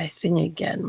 my thing again.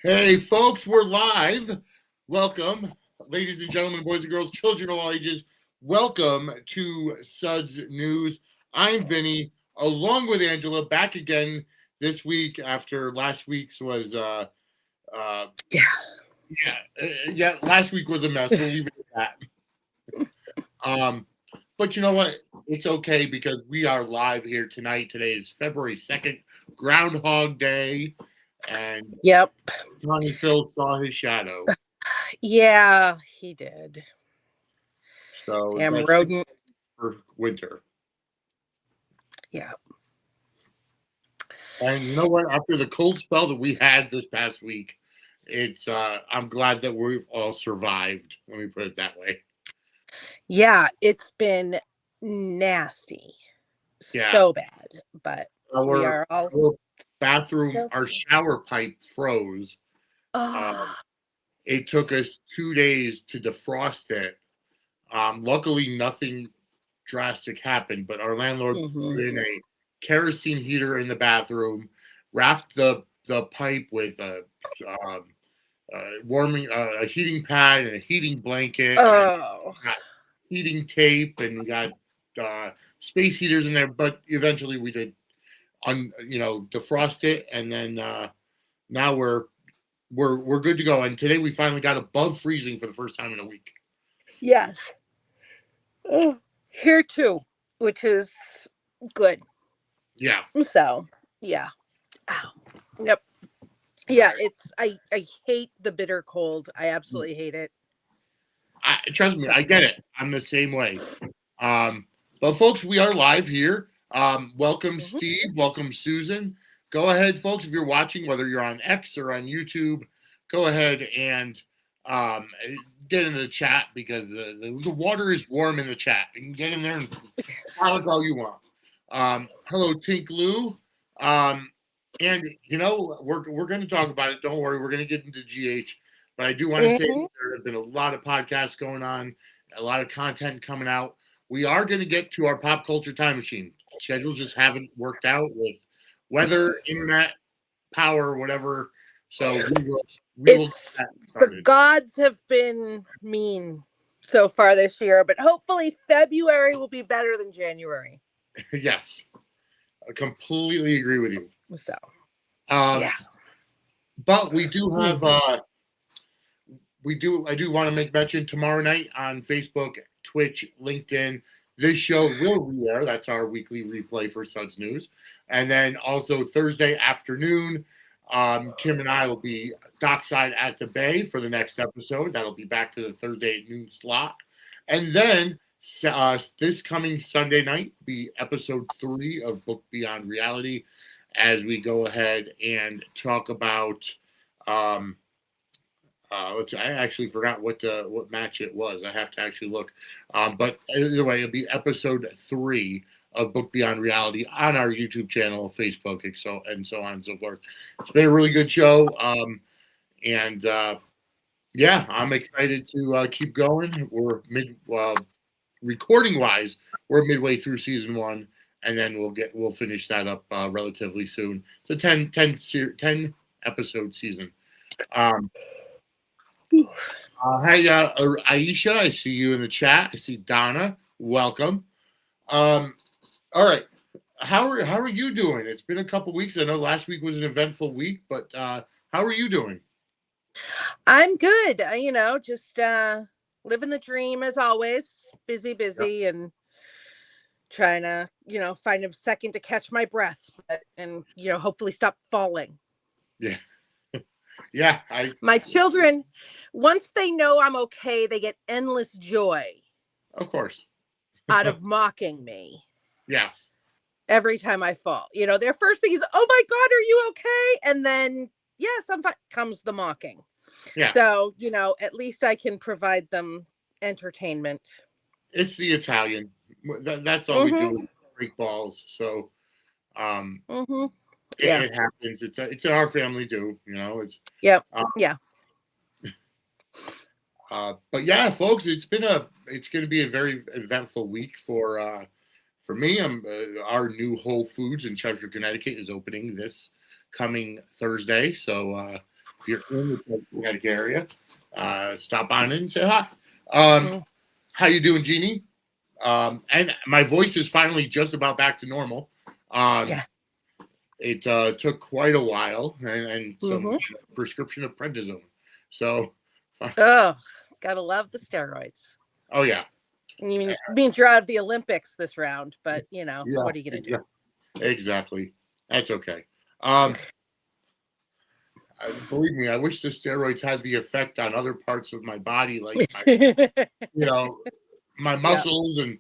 Hey, folks, we're live. Welcome, ladies and gentlemen, boys and girls, children of all ages. Welcome to Suds News. I'm Vinny, along with Angela, back again this week after last week's was, last week was a mess. We'll leave it at that. But you know what? It's okay because we are live here tonight. Today is February 2nd, Groundhog Day. And Yep. Tony Phil saw his shadow. Yeah, he did. So damn that's rodent for winter. Yeah. And you know what? After the cold spell that we had this past week, it's I'm glad that we've all survived. Let me put it that way. Yeah, it's been nasty. Yeah. So bad. But we are all our bathroom, our shower pipe froze. It took us 2 days to defrost it. Luckily, nothing drastic happened, but our landlord put in a kerosene heater in the bathroom, wrapped the pipe with a heating pad and a heating blanket, and got heating tape, and we got space heaters in there. But eventually, we did defrost it, and then now we're good to go. And today we finally got above freezing for the first time in a week. Yes. Here too, which is good. Yeah. So, yeah. Ow. Yep. Yeah, I hate the bitter cold. I absolutely hate it. Trust me, I get it. I'm the same way. But folks, we are live here. Welcome, Steve. Welcome, Susan. Go ahead, folks, if you're watching, whether you're on X or on YouTube, go ahead and get into the chat because the water is warm in the chat. You can get in there and frolic all you want. Hello, Tink Lou. And, we're going to talk about it. Don't worry. We're going to get into GH. But I do want to say there have been a lot of podcasts going on, a lot of content coming out. We are going to get to our pop culture time machine. Schedules just haven't worked out with weather, internet, power, whatever. So we will the gods have been mean so far this year, but hopefully February will be better than January. Yes. I completely agree with you. So yeah. But we do have I do want to make mention tomorrow night on Facebook, Twitch, LinkedIn. This show will re-air. That's our weekly replay for Suds News. And then also Thursday afternoon, Kim and I will be dockside at the Bay for the next episode. That'll be back to the Thursday at noon slot. And then this coming Sunday night will be episode 3 of Book Beyond Reality as we go ahead and talk about I actually forgot what match it was. I have to actually look. But either way, it'll be episode 3 of Book Beyond Reality on our YouTube channel, Facebook, and so on and so forth. It's been a really good show. I'm excited to keep going. We're recording wise, we're midway through season 1, and then we'll finish that up relatively soon. It's a 10 episode season. Hey, Aisha, I see you in the chat. I see Donna. Welcome. All right. How are you doing? It's been a couple weeks. I know last week was an eventful week, but how are you doing? I'm good. Just living the dream as always. Busy, and trying to, find a second to catch my breath and hopefully stop falling. Yeah. Yeah, my children, once they know I'm okay, they get endless joy. Of course. out of mocking me. Yeah. Every time I fall. Their first thing is, "Oh my God, are you okay?" And then, sometimes comes the mocking. Yeah. So, at least I can provide them entertainment. It's the Italian. That's all we do with freak balls. So, Yeah. it happens. It's in our family too. It's Yep. Yeah. But yeah, folks, it's going to be a very eventful week for me. Our new Whole Foods in Chester, Connecticut is opening this coming Thursday. So if you're in the Chester, Connecticut area, stop on in and say hi. How you doing, Jeannie? And my voice is finally just about back to normal. It took quite a while and some prescription of prednisone. So, gotta love the steroids. Oh yeah. It means you're out of the Olympics this round, but what are you gonna do? Exactly. That's okay. Believe me, I wish the steroids had the effect on other parts of my body, like my muscles and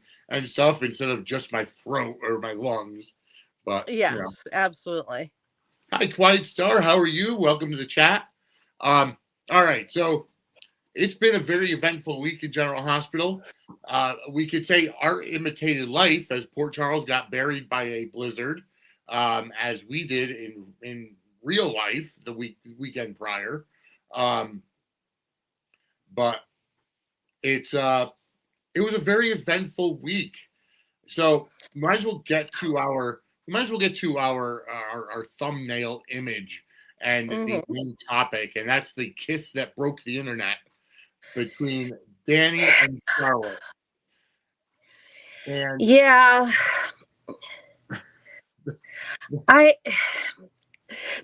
stuff, instead of just my throat or my lungs. But yes, absolutely. Hi, Quiet Star. How are you? Welcome to the chat. All right, so it's been a very eventful week in General Hospital. We could say art imitated life as Port Charles got buried by a blizzard, as we did in real life the weekend prior. But it was a very eventful week. So might as well get to our thumbnail image and the main topic, and that's the kiss that broke the internet between Danny and Charlotte. And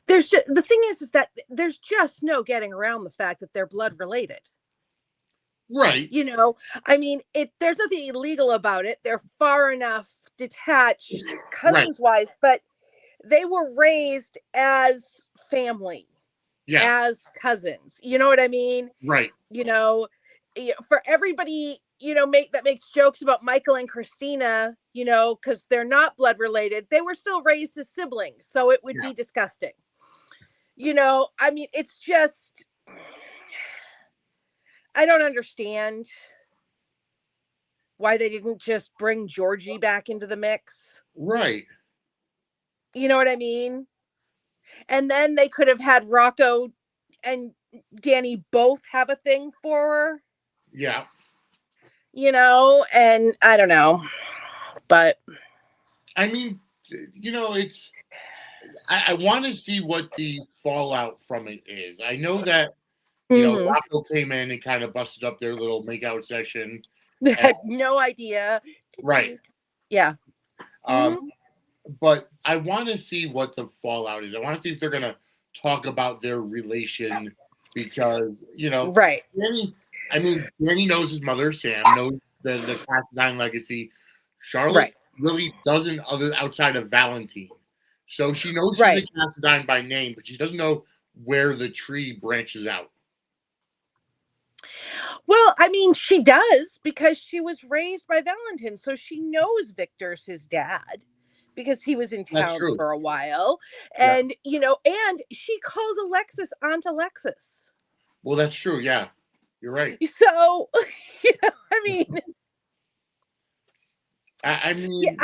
the thing is that there's just no getting around the fact that they're blood related. Right. I mean, there's nothing illegal about it. They're far enough detached cousins-wise, but they were raised as family, as cousins. You know what I mean? Right. For everybody, that makes jokes about Michael and Christina, because they're not blood related, they were still raised as siblings, so it would be disgusting. I mean, it's just, I don't understand why they didn't just bring Georgie back into the mix. Right. You know what I mean? And then they could have had Rocco and Danny both have a thing for her. Yeah. And I don't know. But I mean, it's I want to see what the fallout from it is. I know that Rocco came in and kind of busted up their little makeout session. Had no idea. Right. Yeah. But I want to see what the fallout is. I want to see if they're going to talk about their relation because, right. Danny knows his mother, Sam, knows the Cassadine legacy. Charlotte really doesn't, outside of Valentine. So she knows she's a Cassadine by name, but she doesn't know where the tree branches out. Well, I mean, she does because she was raised by Valentine. So she knows Victor's his dad because he was in town for a while. And, and she calls Alexis Aunt Alexis. Well, that's true. Yeah, you're right. So, I mean. I mean,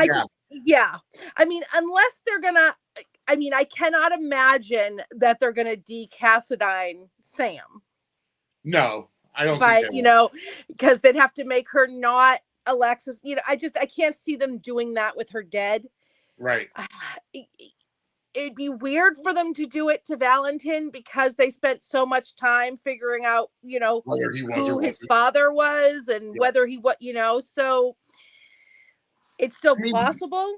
unless they're going to, I cannot imagine that they're going to de-Cassadine Sam. No. I don't think because they'd have to make her not Alexis. I can't see them doing that with her dead. Right. It'd be weird for them to do it to Valentine because they spent so much time figuring out, whether he was who his father was and whether he so it's still possible.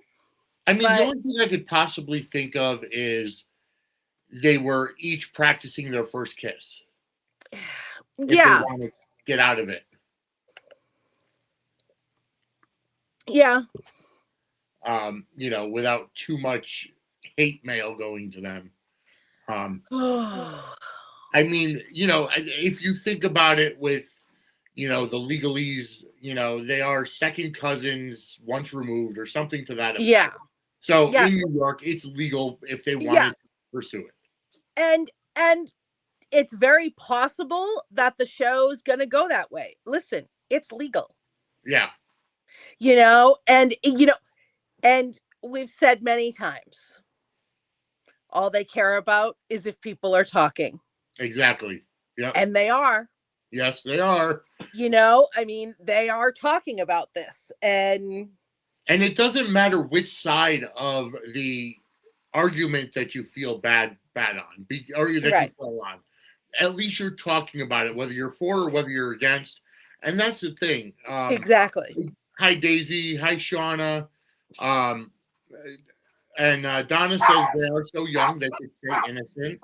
The only thing I could possibly think of is they were each practicing their first kiss. If they want to get out of it. Yeah. Without too much hate mail going to them. If you think about it with, the legalese, they are second cousins once removed or something to that effect. Yeah. So in New York, it's legal if they wanted to pursue it. And it's very possible that the show's going to go that way. Listen, it's legal. Yeah. And we've said many times, all they care about is if people are talking. Exactly. Yep. And they are. Yes, they are. They are talking about this. And it doesn't matter which side of the argument that you feel bad on, or that you fall on. At least you're talking about it, whether you're for or whether you're against. And that's the thing. Exactly. Hi, Daisy. Hi, Shauna. And Donna says they are so young they could stay innocent.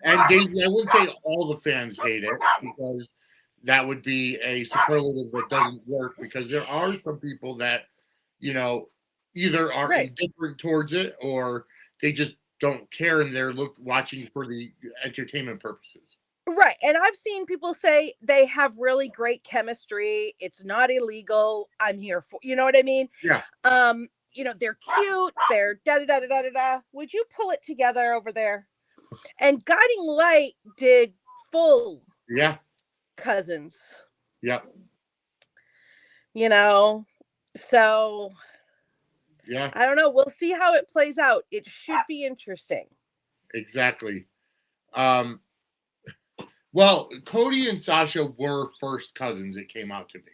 And Daisy, I wouldn't say all the fans hate it, because that would be a superlative that doesn't work, because there are some people that, either are indifferent towards it, or they just don't care and they're watching for the entertainment purposes. Right. And I've seen people say they have really great chemistry. It's not illegal. I'm here for, you know what I mean? Yeah. They're cute. They're da-da-da-da-da-da. Would you pull it together over there? And Guiding Light did full cousins. Yeah. So yeah. I don't know. We'll see how it plays out. It should be interesting. Exactly. Well, Cody and Sasha were first cousins, it came out to be.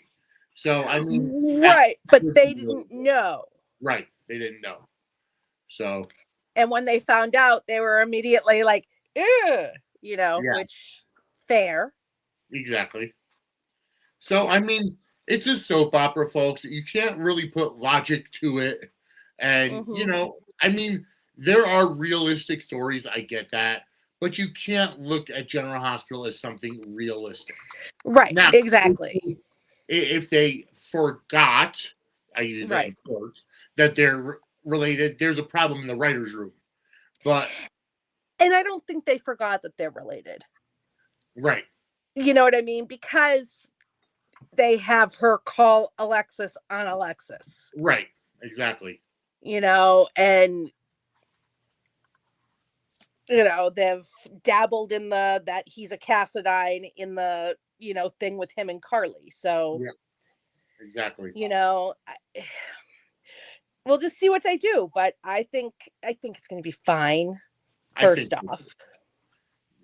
So, I mean... Right, but they didn't know. Right, they didn't know. So... And when they found out, they were immediately like, ugh, which, fair. Exactly. So, I mean, it's a soap opera, folks. You can't really put logic to it. And, there are realistic stories. I get that. But you can't look at General Hospital as something realistic. Right, now, exactly. If they forgot, I use that in quotes, that they're related, there's a problem in the writer's room. And I don't think they forgot that they're related. Right. You know what I mean? Because they have her call Alexis on Alexis. Right, exactly. And... they've dabbled in that he's a Cassadine in the, thing with him and Carly. So, yeah, exactly. We'll just see what they do. But I think it's going to be fine. First off,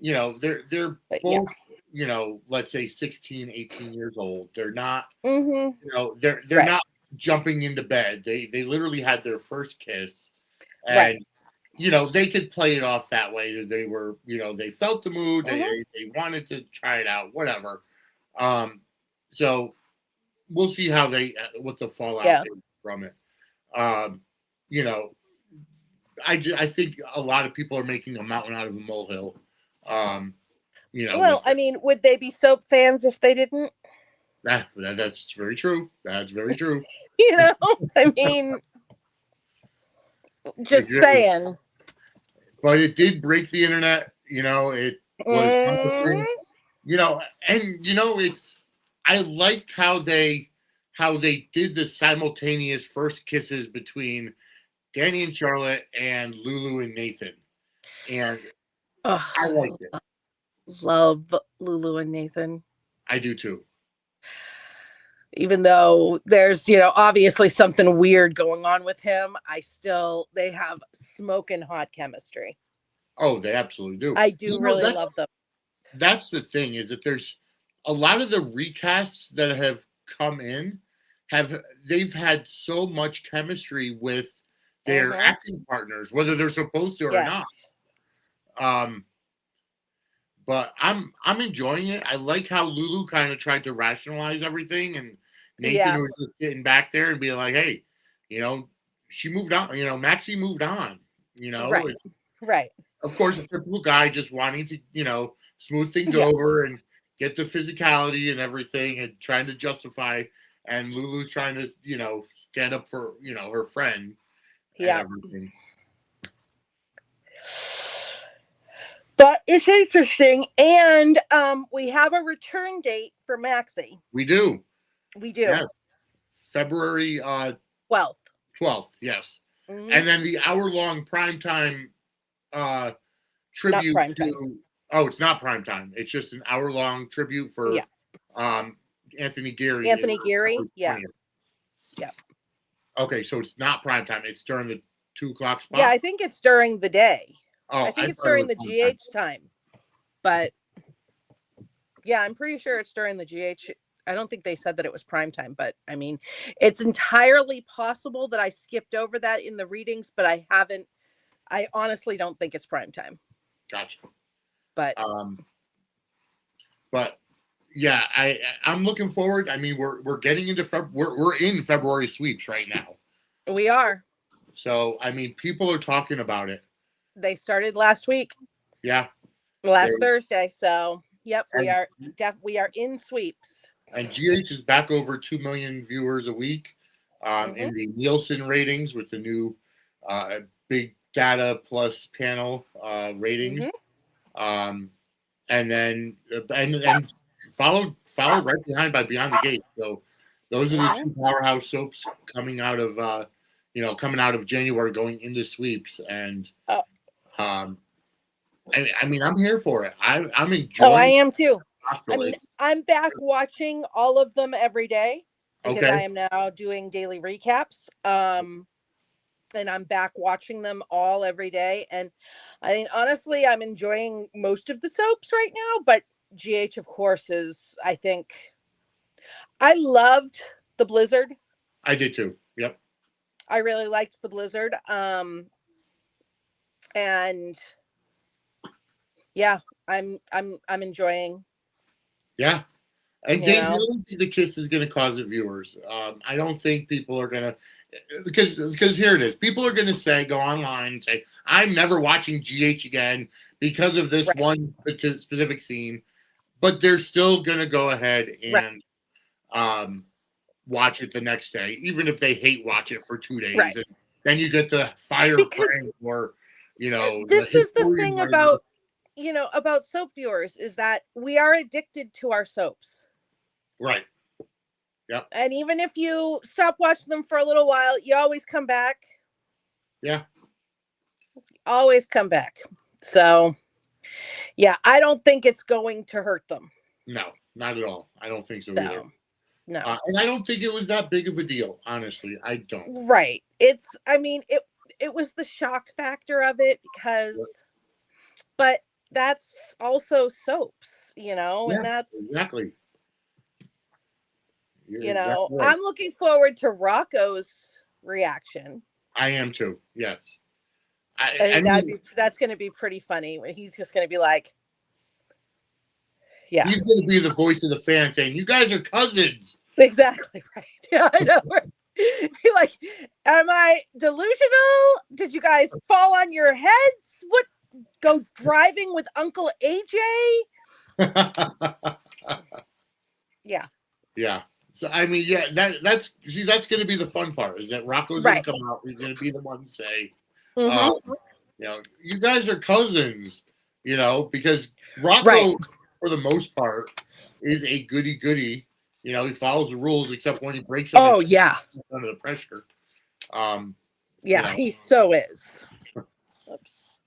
they're both, let's say 16, 18 years old. They're not, they're not jumping into bed. They literally had their first kiss, and they could play it off that way. They were, they felt the mood. They wanted to try it out, whatever. So we'll see what the fallout is from it. I think a lot of people are making a mountain out of a molehill. Well, I mean, would they be soap fans if they didn't? That's very true. That's very true. I mean, just saying. But it did break the internet. It was, and I liked how they did the simultaneous first kisses between Danny and Charlotte and Lulu and Nathan. And I liked it. Love Lulu and Nathan. I do too. Even though there's, obviously something weird going on with him, they have smoking hot chemistry. Oh, they absolutely do. I do really love them. That's the thing, is that there's a lot of the recasts that have come in they've had so much chemistry with their acting partners, whether they're supposed to or not. But I'm enjoying it. I like how Lulu kind of tried to rationalize everything, and Nathan was just sitting back there and being like, hey, she moved on, Maxie moved on, Right. Of course, a typical guy just wanting to, smooth things over and get the physicality and everything, and trying to justify, and Lulu's trying to, stand up for, her friend and everything. But it's interesting, and we have a return date for Maxie. We do. Yes. February 12th. 12th, yes. Mm-hmm. And then the hour-long primetime tribute to... Oh, it's not primetime. It's just an hour-long tribute for Anthony Geary. Anthony Geary, yeah. Yep. Okay, so it's not prime time. It's during the 2 o'clock spot. Yeah, I think it's during the day. Oh, I think it's thought it during was the prime GH time. But yeah, I'm pretty sure it's during the GH. I don't think they said that it was prime time, but I mean, it's entirely possible that I skipped over that in the readings, but I haven't. I honestly don't think it's prime time. Gotcha. But yeah, I'm looking forward. I mean, we're getting into we're in February sweeps right now. We are. So I mean, people are talking about it. They started last week. Yeah. Last Thursday. So yep, we are in sweeps. And GH is back over 2 million viewers a week in the Nielsen ratings with the new big data plus panel ratings. And then and followed right behind by Beyond the Gate. So those are the 2 powerhouse soaps coming out of January going into sweeps. And I mean, I'm here for it. I'm enjoying. Oh, I am too. I mean, I'm back watching all of them every day because I am now doing daily recaps. And I'm back watching them all every day. And I mean, honestly, I'm enjoying most of the soaps right now, but GH, of course, is, I think, I loved the Blizzard. I did too. Yep. I really liked the Blizzard. And yeah, I'm enjoying. Yeah. And Daisy, I don't think the kiss is going to cause it viewers. I don't think people are going to, because here it is. People are going to go online and say, I'm never watching GH again because of this one specific scene. But they're still going to go ahead and watch it the next day, even if they hate watch it for 2 days. And then you get the fire frame or, this is the thing about, about soap viewers is that we are addicted to our soaps. Right. Yep. And even if you stop watching them for a little while, you always come back. Yeah. Always come back. So, yeah, I don't think it's going to hurt them. No, not at all. I don't think so either. No. And I don't think it was that big of a deal, honestly. I don't. Right. It was the shock factor of it because, but that's also soaps, and that's exactly. Exactly right. I'm looking forward to Rocco's reaction. I am too. Yes. I think that's going to be pretty funny when he's just going to be like, yeah. He's going to be the voice of the fan saying, "You guys are cousins." Exactly right. Yeah, I know. Be like, am I delusional? Did you guys fall on your heads? What? Go driving with Uncle AJ? Yeah. Yeah. So I mean, yeah, that's going to be the fun part is that Rocco's going to come out. He's going to be the one to say, you guys are cousins, because Rocco, for the most part, is a goody. He follows the rules except when he breaks them. Oh yeah. Under the pressure. He so is. Oops.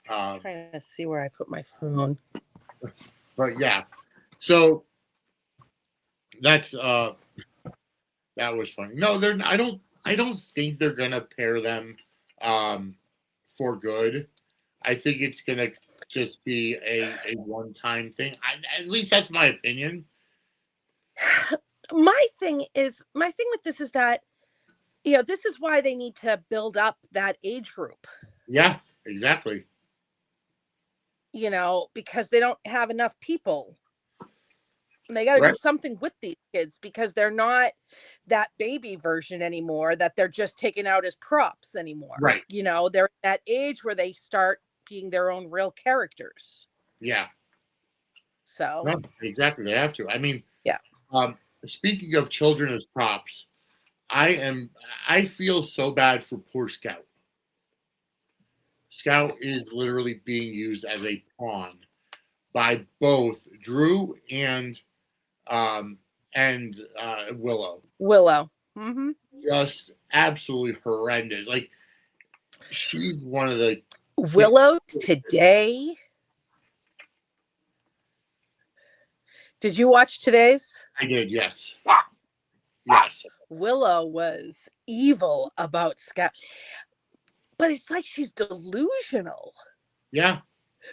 I'm trying to see where I put my phone. But yeah, so that's that was funny. No, I don't think they're gonna pair them for good. I think it's gonna just be a one-time thing. At least that's my opinion. My thing with this is that this is why they need to build up that age group. Yeah, exactly. Because they don't have enough people. They got to do something with these kids because they're not that baby version anymore that they're just taking out as props anymore. Right. They're at that age where they start being their own real characters. Yeah. So. No, exactly. They have to. I mean, yeah. Speaking of children as props, I feel so bad for poor Scout. Scout is literally being used as a pawn by both Drew and Willow. Mm-hmm. Just absolutely horrendous. Like she's one of the Willow today. Did you watch today's? I did, yes. Yes. Willow was evil about Scott. But it's like she's delusional. Yeah.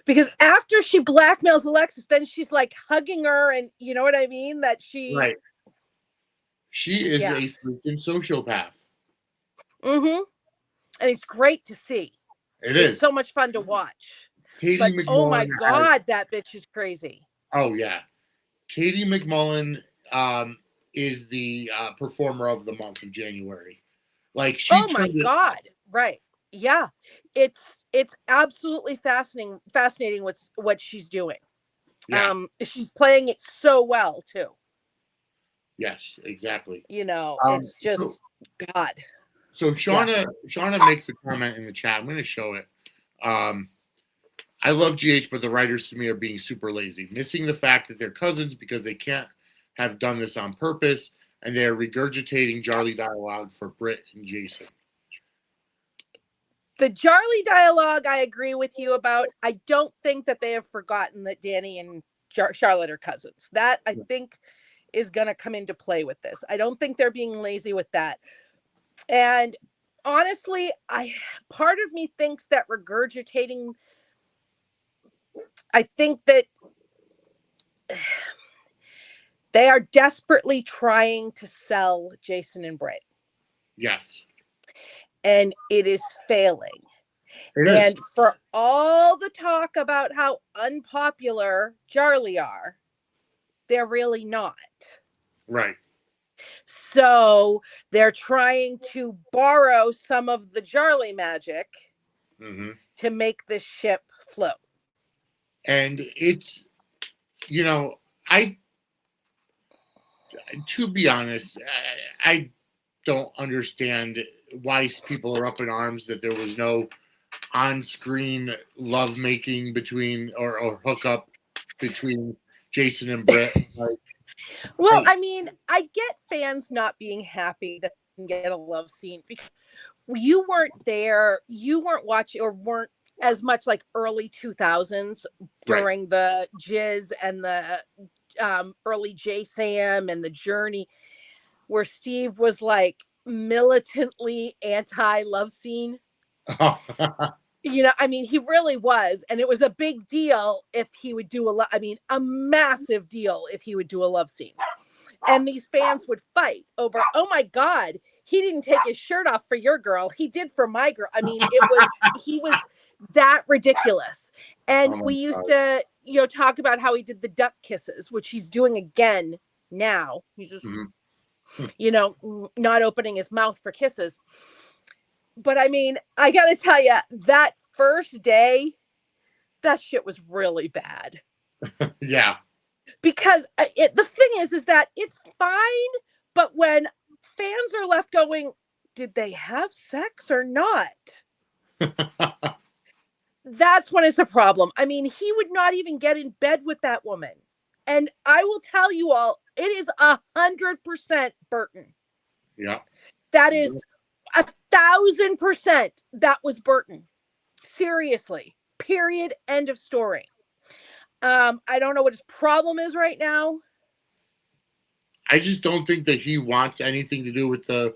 Because after she blackmails Alexis, then she's like hugging her, and you know what I mean? That she... Right. She is a freaking sociopath. Mm-hmm. And it's great to see. It's so much fun to watch. Katie but McMullen oh my God, that bitch is crazy. Oh, yeah. Katie McMullen is the performer of the month of January. Like, she oh my God. Right. Yeah. It's absolutely fascinating what she's doing. Yeah. She's playing it so well too. Yes, exactly. You know, it's just God. So Shauna makes a comment in the chat. I'm going to show it. I love GH, but the writers to me are being super lazy, missing the fact that they're cousins because they can't have done this on purpose, and they are regurgitating Jarly dialogue for Britt and Jason. The Jarly dialogue, I agree with you about. I don't think that they have forgotten that Danny and Charlotte are cousins. That, I think, is going to come into play with this. I don't think they're being lazy with that. And honestly, part of me thinks that regurgitating, I think that they are desperately trying to sell Jason and Britt. Yes. And it is failing. And for all the talk about how unpopular Jarly are, they're really not. Right. So they're trying to borrow some of the Jarly magic to make this ship float. And it's, you know, to be honest, I don't understand why people are up in arms that there was no on-screen lovemaking between or hookup between Jason and Britt. Well, I mean, I get fans not being happy that they can get a love scene because you weren't there, you weren't watching or weren't as much like early 2000s during the Jizz and the early J-Sam and the Journey, where Steve was like militantly anti-love scene. You know, I mean, he really was. And it was a big deal if he would do a massive deal if he would do a love scene. And these fans would fight over, oh my God, he didn't take his shirt off for your girl. He did for my girl. I mean, he was that ridiculous. And we used to, talk about how he did the duck kisses, which he's doing again now. He's just, not opening his mouth for kisses. But I mean, I got to tell you, that first day, that shit was really bad. Yeah. Because the thing is that it's fine, but when fans are left going, did they have sex or not? That's when it's a problem. I mean, he would not even get in bed with that woman. And I will tell you all, it is 100% Burton. Yeah. That is 1,000% that was Burton. Seriously. Period. End of story. I don't know what his problem is right now. I just don't think that he wants anything to do with the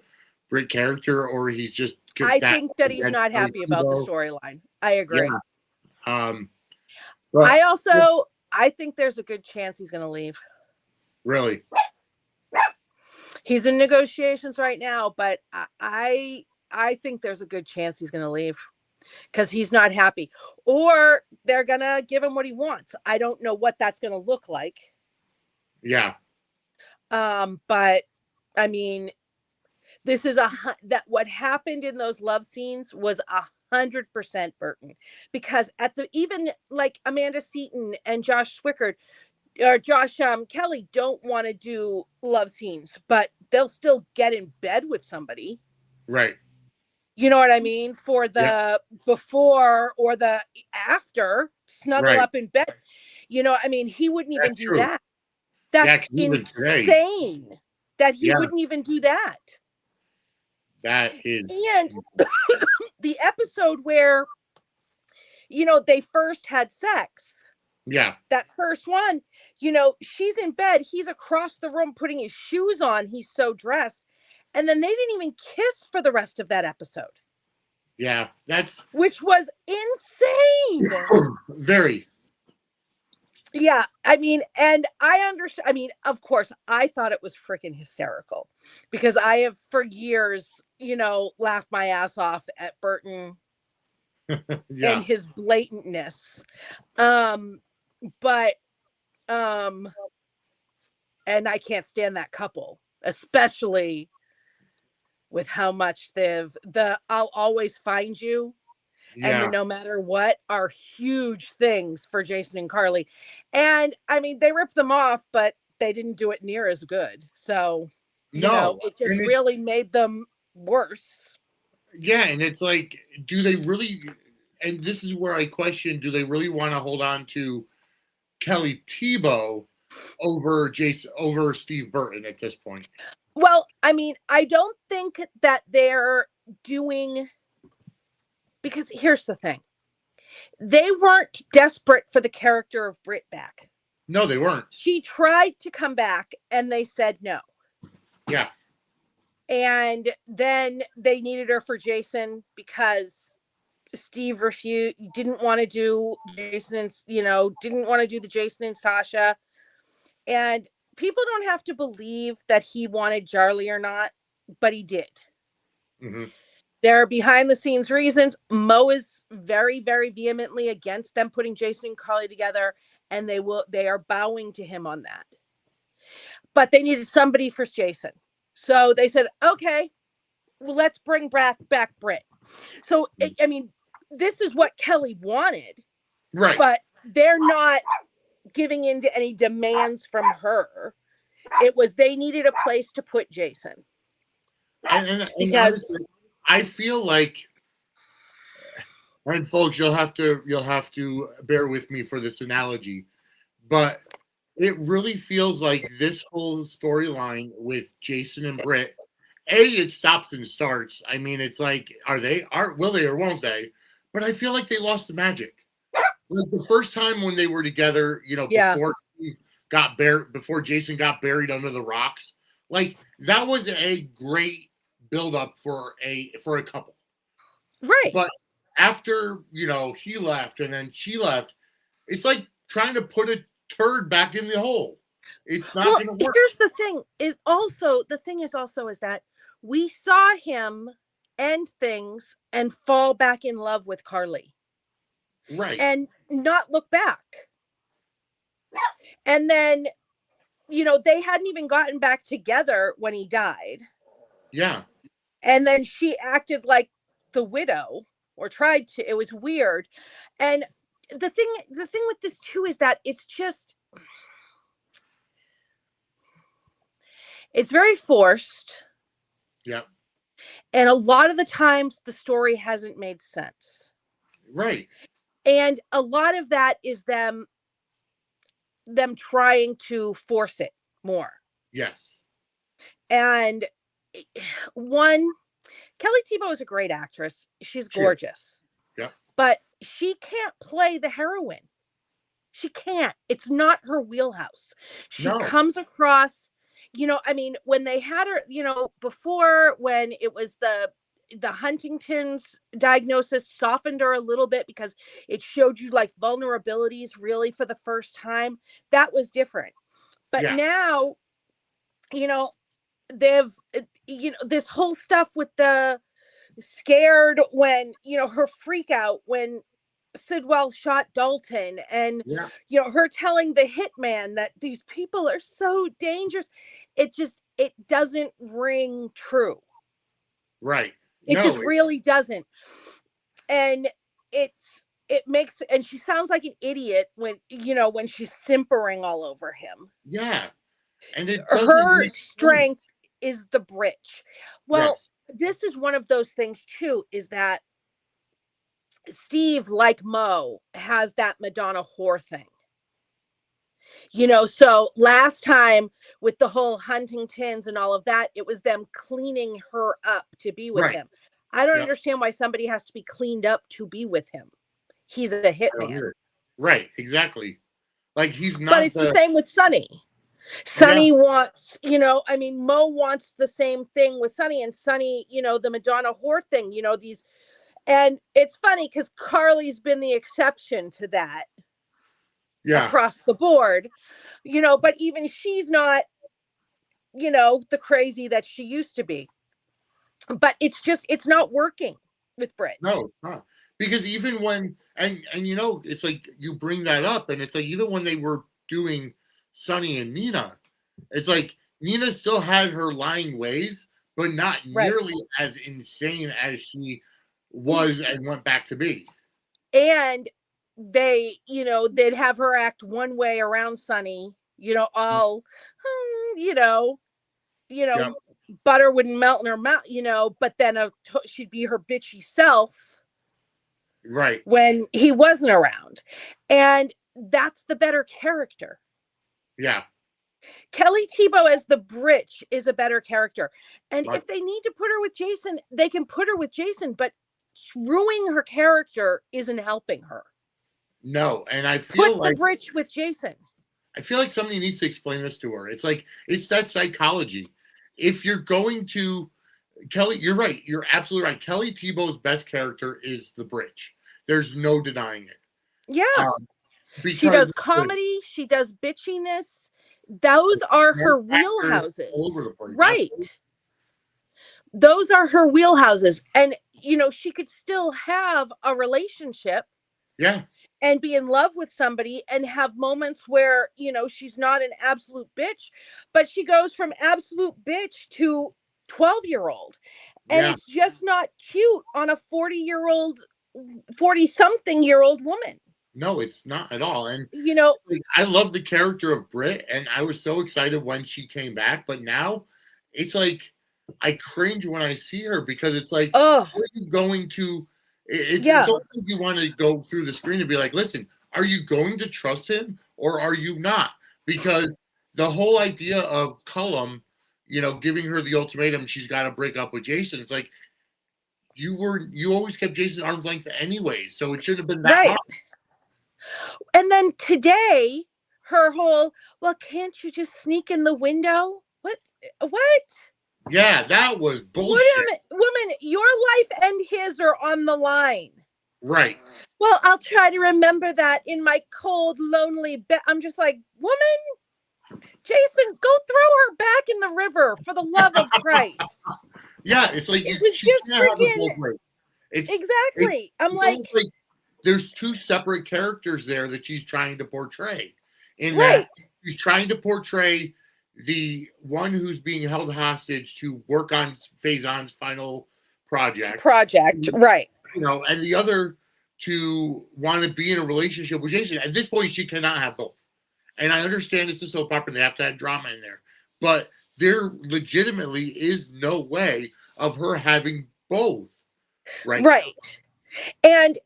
Britt character, or he's just. I think that he's not happy about the storyline. I agree. Yeah. I think there's a good chance he's going to leave. Really? He's in negotiations right now, but I think there's a good chance he's going to leave because he's not happy, or they're going to give him what he wants. I don't know what that's going to look like. Yeah. But I mean, this is what happened in those love scenes was 100% Burton, because even like Amanda Seaton and Josh Swickard or Josh Kelly don't want to do love scenes, but they'll still get in bed with somebody. Right. You know what I mean? For the before or the after, snuggle up in bed. You know, I mean, he wouldn't even do that. That's insane that he wouldn't even do that. That is. And the episode where, they first had sex. Yeah. That first one, she's in bed. He's across the room putting his shoes on. He's so dressed. And then they didn't even kiss for the rest of that episode. Yeah, which was insane. Very. Yeah, I mean, and I understand. I mean, of course, I thought it was freaking hysterical because I have for years, laughed my ass off at Burton and his blatantness. But and I can't stand that couple, especially with how much I'll always find you and the no matter what are huge things for Jason and Carly. And I mean, they ripped them off, but they didn't do it near as good. So, it just really made them worse. Yeah. And it's like, do they really, and this is where I question, do they really want to hold on to Kelly Tebow over Steve Burton at this point? Well, I mean, I don't think that they're doing, because here's the thing. They weren't desperate for the character of Britt back. No, they weren't. She tried to come back and they said no. Yeah. And then they needed her for Jason because Steve didn't want to do Jason and, didn't want to do the Jason and Sasha. And people don't have to believe that he wanted Charlie or not, but he did. Mm-hmm. There are behind the scenes reasons. Mo is very, very vehemently against them putting Jason and Carly together, and they are bowing to him on that. But they needed somebody for Jason. So they said, okay, well, let's bring back Britt. So, I mean, this is what Kelly wanted. Right. But they're not giving in to any demands from her. It was they needed a place to put Jason. And honestly, I feel like, and folks, you'll have to bear with me for this analogy, but it really feels like this whole storyline with Jason and Britt, it stops and starts. I mean, it's like, will they or won't they? But I feel like they lost the magic. Like the first time when they were together, before Jason got buried under the rocks, like that was a great build up for a couple. Right. But after, he left and then she left, it's like trying to put a turd back in the hole. It's not going to work. Here's the thing is that we saw him end things and fall back in love with Carly. Right. And not look back. And then, they hadn't even gotten back together when he died. Yeah. And then she acted like the widow or tried to. It was weird. And the thing with this too is that it's very forced. Yeah. And a lot of the times the story hasn't made sense. Right. And a lot of that is them trying to force it more. Yes. And Kelly Tebow is a great actress. She's gorgeous. Yeah. But she can't play the heroine. She can't. It's not her wheelhouse. She comes across, when they had her, before, when it was the Huntington's diagnosis softened her a little bit because it showed you like vulnerabilities really for the first time. That was different. But now, they've, this whole stuff with the scared when, her freak out when Sidwell shot Dalton and, her telling the hitman that these people are so dangerous. It doesn't ring true. Right. It really doesn't. And it makes, and she sounds like an idiot when she's simpering all over him. Yeah. And her strength is the bridge. Well, this is one of those things too, is that Steve, like Mo, has that Madonna whore thing. So last time with the whole Huntingtons and all of that, it was them cleaning her up to be with him. I don't understand why somebody has to be cleaned up to be with him. He's a hitman. Right, exactly. Like he's not. But it's the same with Sonny. Sonny wants, I mean, Mo wants the same thing with Sonny, and Sonny, the Madonna whore thing, these, and it's funny because Carly's been the exception to that across the board, but even she's not, the crazy that she used to be. But it's not working with Britt. No, it's not. Because even when, and it's like you bring that up, and it's like even when they were doing Sonny and Nina, it's like Nina still had her lying ways, but not nearly as insane as she was and went back to be. And they, they'd have her act one way around Sonny, all, butter wouldn't melt in her mouth, but then she'd be her bitchy self. Right. When he wasn't around. And that's the better character. Yeah. Kelly Tebow as the Britch is a better character. And if they need to put her with Jason, they can put her with Jason, but ruining her character isn't helping her. No, and I feel put the Britch with Jason. I feel like somebody needs to explain this to her. It's like, it's that psychology. If you're going to Kelly, you're right. You're absolutely right. Kelly Tebow's best character is the Britch. There's no denying it. Yeah. She does comedy. She does bitchiness. Those are her wheelhouses. All over the place. Right. Those are her wheelhouses. And, she could still have a relationship. Yeah. And be in love with somebody and have moments where, she's not an absolute bitch, but she goes from absolute bitch to 12-year-old. And it's just not cute on a 40-something-year-old woman. No, it's not at all. And, like, I love the character of Britt, and I was so excited when she came back. But now it's like I cringe when I see her because it's like, are you going to... It's almost like you want to go through the screen and be like, listen, are you going to trust him or are you not? Because the whole idea of Cullum, giving her the ultimatum, she's got to break up with Jason. It's like, you always kept Jason arm's length anyway, so it shouldn't have been that hard. And then today, her whole, well, can't you just sneak in the window? What? Yeah, that was bullshit. Woman, your life and his are on the line. Right. Well, I'll try to remember that in my cold, lonely bed. I'm just like, woman, Jason, go throw her back in the river for the love of Christ. Yeah, it's like it was just freaking... Exactly. I'm like there's two separate characters there that she's trying to portray. In that she's trying to portray the one who's being held hostage to work on Faison's final project, right? And the other to want to be in a relationship with Jason. At this point, she cannot have both. And I understand it's a soap opera; they have to have drama in there, but there legitimately is no way of her having both. Right. And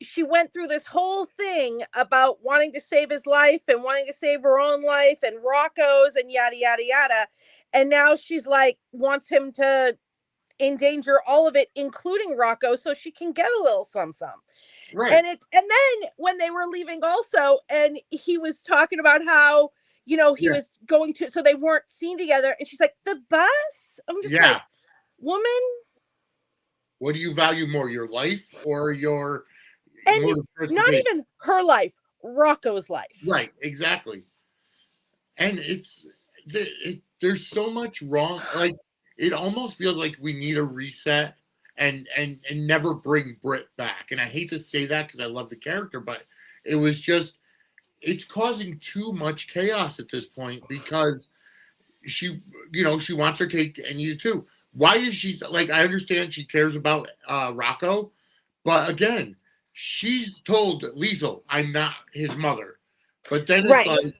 she went through this whole thing about wanting to save his life and wanting to save her own life and Rocco's and yada, yada, yada. And now she's like, wants him to endanger all of it, including Rocco, so she can get a little some. Right. And then when they were leaving also, and he was talking about how, he was going to, so they weren't seen together. And she's like, the bus? I'm just like, woman. What do you value more, your life or your... And not even her life, Rocco's life. Right, exactly. And there's so much wrong. Like, it almost feels like we need a reset and never bring Britt back. And I hate to say that because I love the character, but it was just... It's causing too much chaos at this point because she wants her cake and eat it too. Why is she like? I understand she cares about Rocco, but again, she's told Liesl, "I'm not his mother." But then it's like,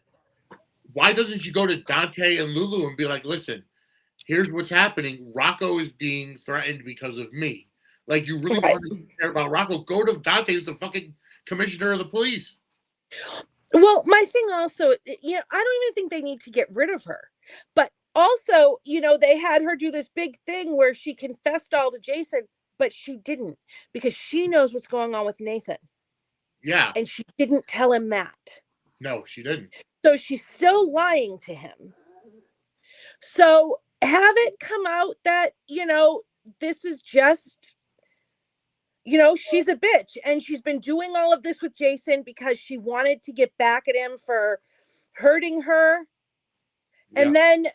why doesn't she go to Dante and Lulu and be like, "Listen, here's what's happening. Rocco is being threatened because of me." Like, you really want to care about Rocco? Go to Dante, who's the fucking commissioner of the police. Well, my thing also, I don't even think they need to get rid of her, but. Also, they had her do this big thing where she confessed all to Jason, but she didn't because she knows what's going on with Nathan. Yeah. And she didn't tell him that. No, she didn't. So she's still lying to him. So have it come out that, this is just, she's a bitch and she's been doing all of this with Jason because she wanted to get back at him for hurting her. Yep. And then,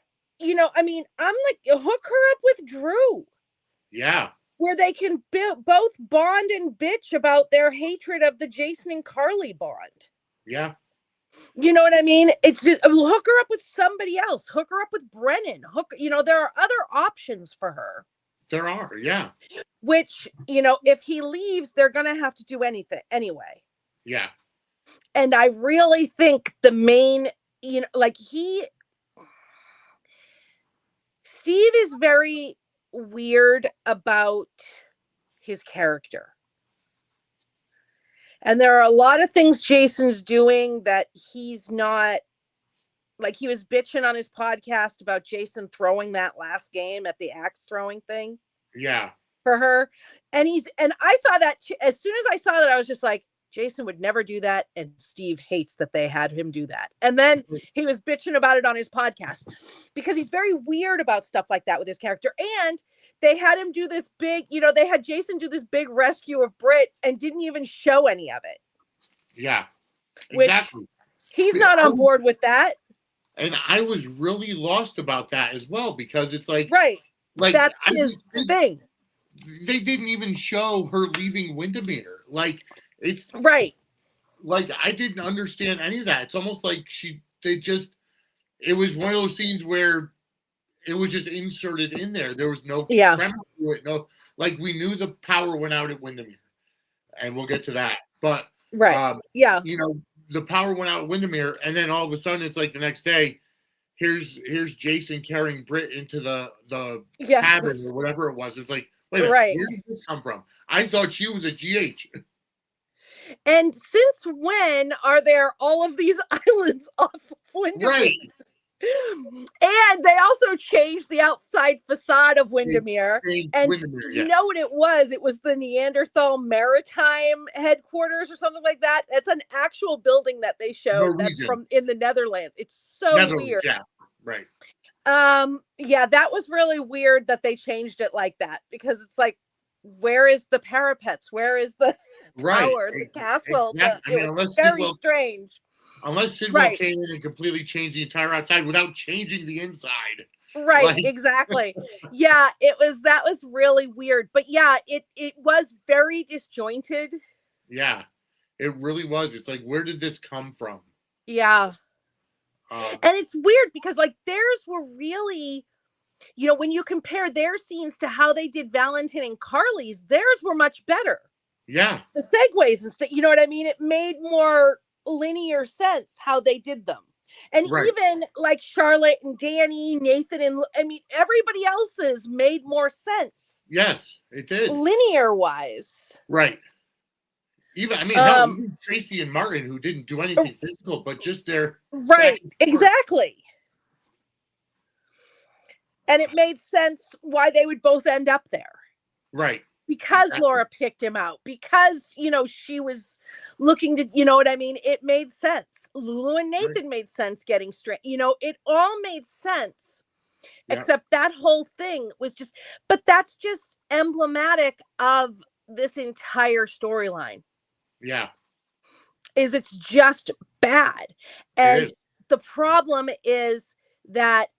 I'm like, hook her up with Drew. Yeah. Where they can both bond and bitch about their hatred of the Jason and Carly bond. Yeah. You know what I mean? It's just, hook her up with somebody else. Hook her up with Brennan. There are other options for her. There are, yeah. Which, if he leaves, they're going to have to do anything anyway. Yeah. And I really think the main, Steve is very weird about his character. And there are a lot of things Jason's doing that he's not, like he was bitching on his podcast about Jason throwing that last game at the axe throwing thing. Yeah. For her. And I saw that as soon as I saw that, I was just like, Jason would never do that. And Steve hates that they had him do that. And then he was bitching about it on his podcast because he's very weird about stuff like that with his character. And they had him do this big, they had Jason do this big rescue of Britt and didn't even show any of it. Yeah, exactly. He's not on board with that. And I was really lost about that as well, because it's like, right. Like that's his thing. They didn't even show her leaving Windermere. Like, it's right. Like, I didn't understand any of that. It's almost like it was one of those scenes where it was just inserted in there. There was no premise to it. No, like, we knew the power went out at Windermere, and we'll get to that. But the power went out at Windermere, and then all of a sudden, it's like the next day, here's Jason carrying Britt into the cabin or whatever it was. It's like, wait a minute, where did this come from? I thought she was a GH. And since when are there all of these islands off of Windermere? Right. And they also changed the outside facade of Windermere. And Windermere, you know what it was? It was the Neanderthal Maritime headquarters or something like that. It's an actual building that they showed that's from in the Netherlands. It's so weird. Yeah, right. That was really weird that they changed it like that, because it's like, where is the parapets? Where is the tower, the castle? Exactly. It was very strange. Unless Sidwell came in and completely changed the entire outside without changing the inside. Right, exactly. That was really weird. But it was very disjointed. Yeah, it really was. It's like, where did this come from? Yeah. And it's weird because, like, theirs were really, when you compare their scenes to how they did Valentin and Carly's, theirs were much better. Yeah. The segues and stuff, you know what I mean? It made more linear sense how they did them. And even like Charlotte and Danny, Nathan and everybody else's made more sense. Yes, it did. Linear wise. Right. Even Tracy and Martin, who didn't do anything physical, but just their exactly. And it made sense why they would both end up there. Right. Because Laura picked him out, because, she was looking to, it made sense. Lulu and Nathan made sense getting straight. It all made sense, except that whole thing was but that's just emblematic of this entire storyline. Yeah. It's just bad. And the problem is that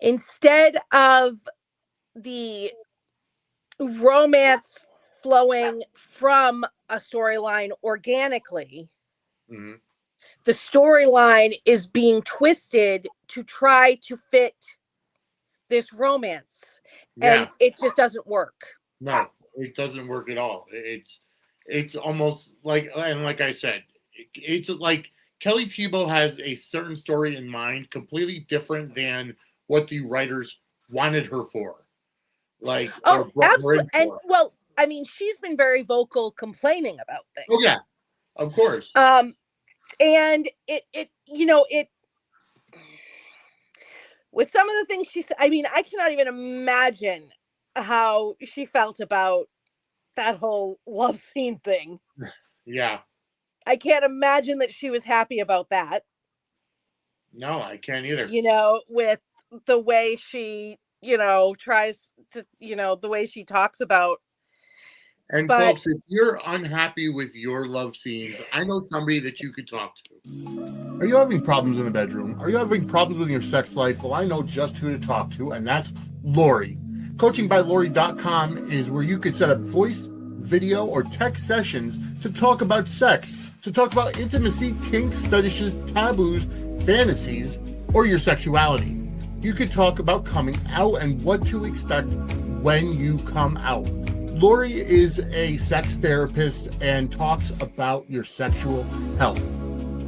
instead of the romance flowing from a storyline organically, the storyline is being twisted to try to fit this romance, and it just doesn't work. No, it doesn't work at all. It's almost like, and like I said, it's like Kelly Thibault has a certain story in mind, completely different than what the writers wanted her for. Like, absolutely. And she's been very vocal complaining about things. Oh yeah, of course. And it with some of the things she said, I cannot even imagine how she felt about that whole love scene thing. Yeah. I can't imagine that she was happy about that. No, I can't either. With the way she, tries to, the way she talks about. And But folks, if you're unhappy with your love scenes, I know somebody that you could talk to. Are you having problems in the bedroom? Are you having problems with your sex life? Well, I know just who to talk to, and that's Lori. CoachingByLori.com is where you could set up voice, video, or text sessions to talk about sex, to talk about intimacy, kinks, fetishes, taboos, fantasies, or your sexuality. You could talk about coming out and what to expect when you come out. Lori is a sex therapist and talks about your sexual health.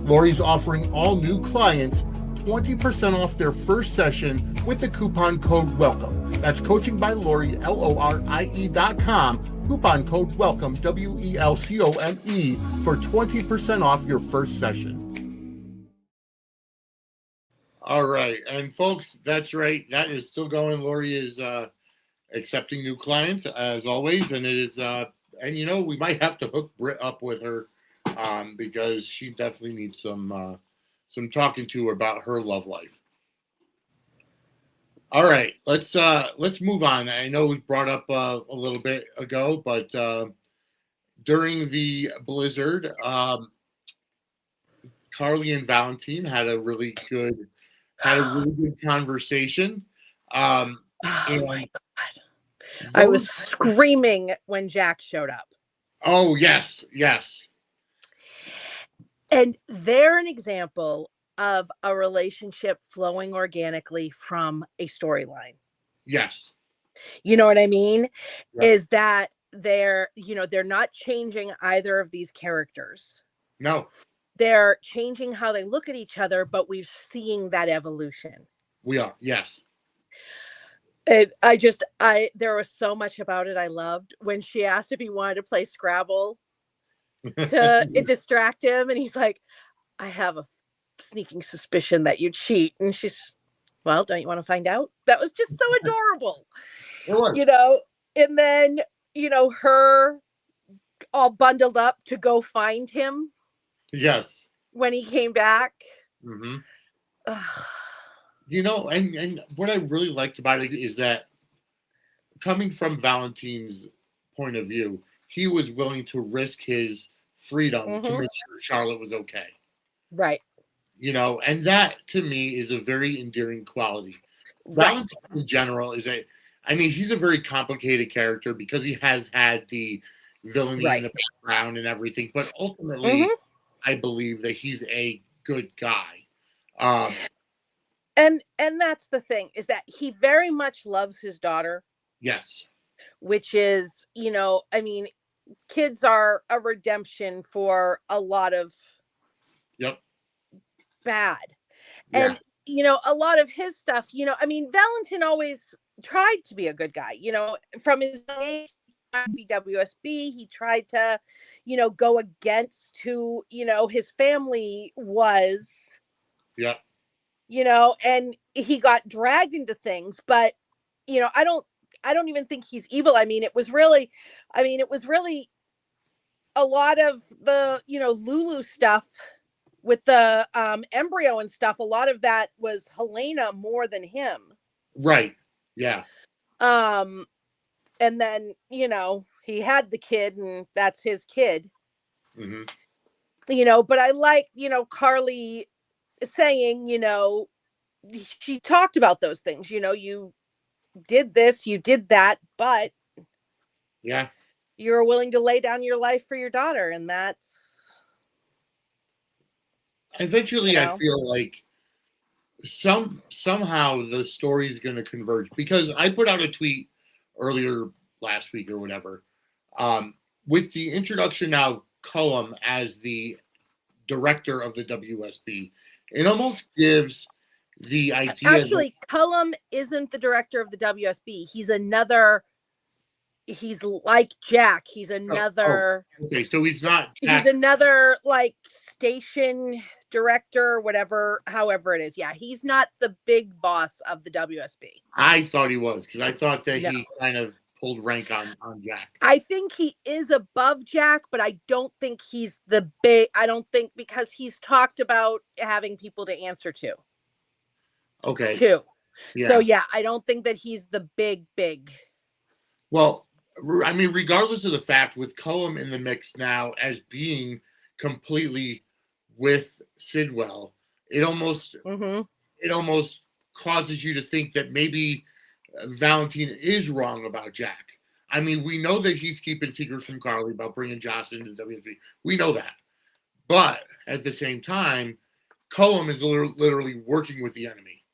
Lori's offering all new clients 20% off their first session with the coupon code WELCOME. That's Coaching by Lori, LORIE.com. Coupon code WELCOME, WELCOME, for 20% off your first session. All right. And folks, that's right. That is still going. Lori is accepting new clients as always, and it is and we might have to hook Britt up with her because she definitely needs some talking to about her love life. All right, let's move on. I know it was brought up a little bit ago, but during the blizzard, Carly and Valentine had a really good conversation. Oh my God. I was screaming when Jack showed up. Oh, yes. And they're an example of a relationship flowing organically from a storyline. Yes. You know what I mean? Right. Is that they're not changing either of these characters. No. They're changing how they look at each other, but we're seeing that evolution. We are, yes. And there was so much about it I loved. When she asked if he wanted to play Scrabble to distract him, and he's like, I have a sneaking suspicion that you cheat. And she's, well, don't you want to find out? That was just so adorable. It was. And then, her all bundled up to go find him. Yes. When he came back. Mm-hmm. And what I really liked about it is that coming from Valentine's point of view, he was willing to risk his freedom to make sure Charlotte was okay. Right. And that to me is a very endearing quality. Right. Valentine in general he's a very complicated character because he has had the villainy in the background and everything, but ultimately I believe that he's a good guy. And that's the thing, is that he very much loves his daughter. Yes. Which is, kids are a redemption for a lot of bad. Yeah. And, a lot of his stuff, Valentin always tried to be a good guy, from his age, he tried to be WSB. He tried to, go against who, his family was. Yeah. And he got dragged into things, but, I don't even think he's evil. It was really a lot of the, Lulu stuff with the embryo and stuff. A lot of that was Helena more than him. Right. Yeah. And then, he had the kid and that's his kid. Mm-hmm. But I like, Carly saying, she talked about those things, you did this, you did that, but yeah, you're willing to lay down your life for your daughter. And that's eventually, I feel like somehow the story is going to converge, because I put out a tweet earlier last week or whatever, with the introduction now of Cullum as the director of the WSB. It almost gives the idea. Actually, Cullum isn't the director of the WSB. He's like Jack. He's another. Okay, so he's not. Jack's, he's another like station director, whatever, however it is. Yeah, he's not the big boss of the WSB. I thought he was, because I thought that he kind of pulled rank on Jack. I think he is above Jack, but I don't think he's the big. I don't think because he's talked about having people to answer to. Okay. Too. Yeah. So yeah, I don't think that he's the big. Well, I mean, regardless of the fact, with Cullum in the mix now as being completely with Sidwell, it almost causes you to think that maybe Valentine is wrong about Jack. I mean, we know that he's keeping secrets from Carly about bringing Joss into the WWE. We know that. But at the same time, Cullum is literally working with the enemy.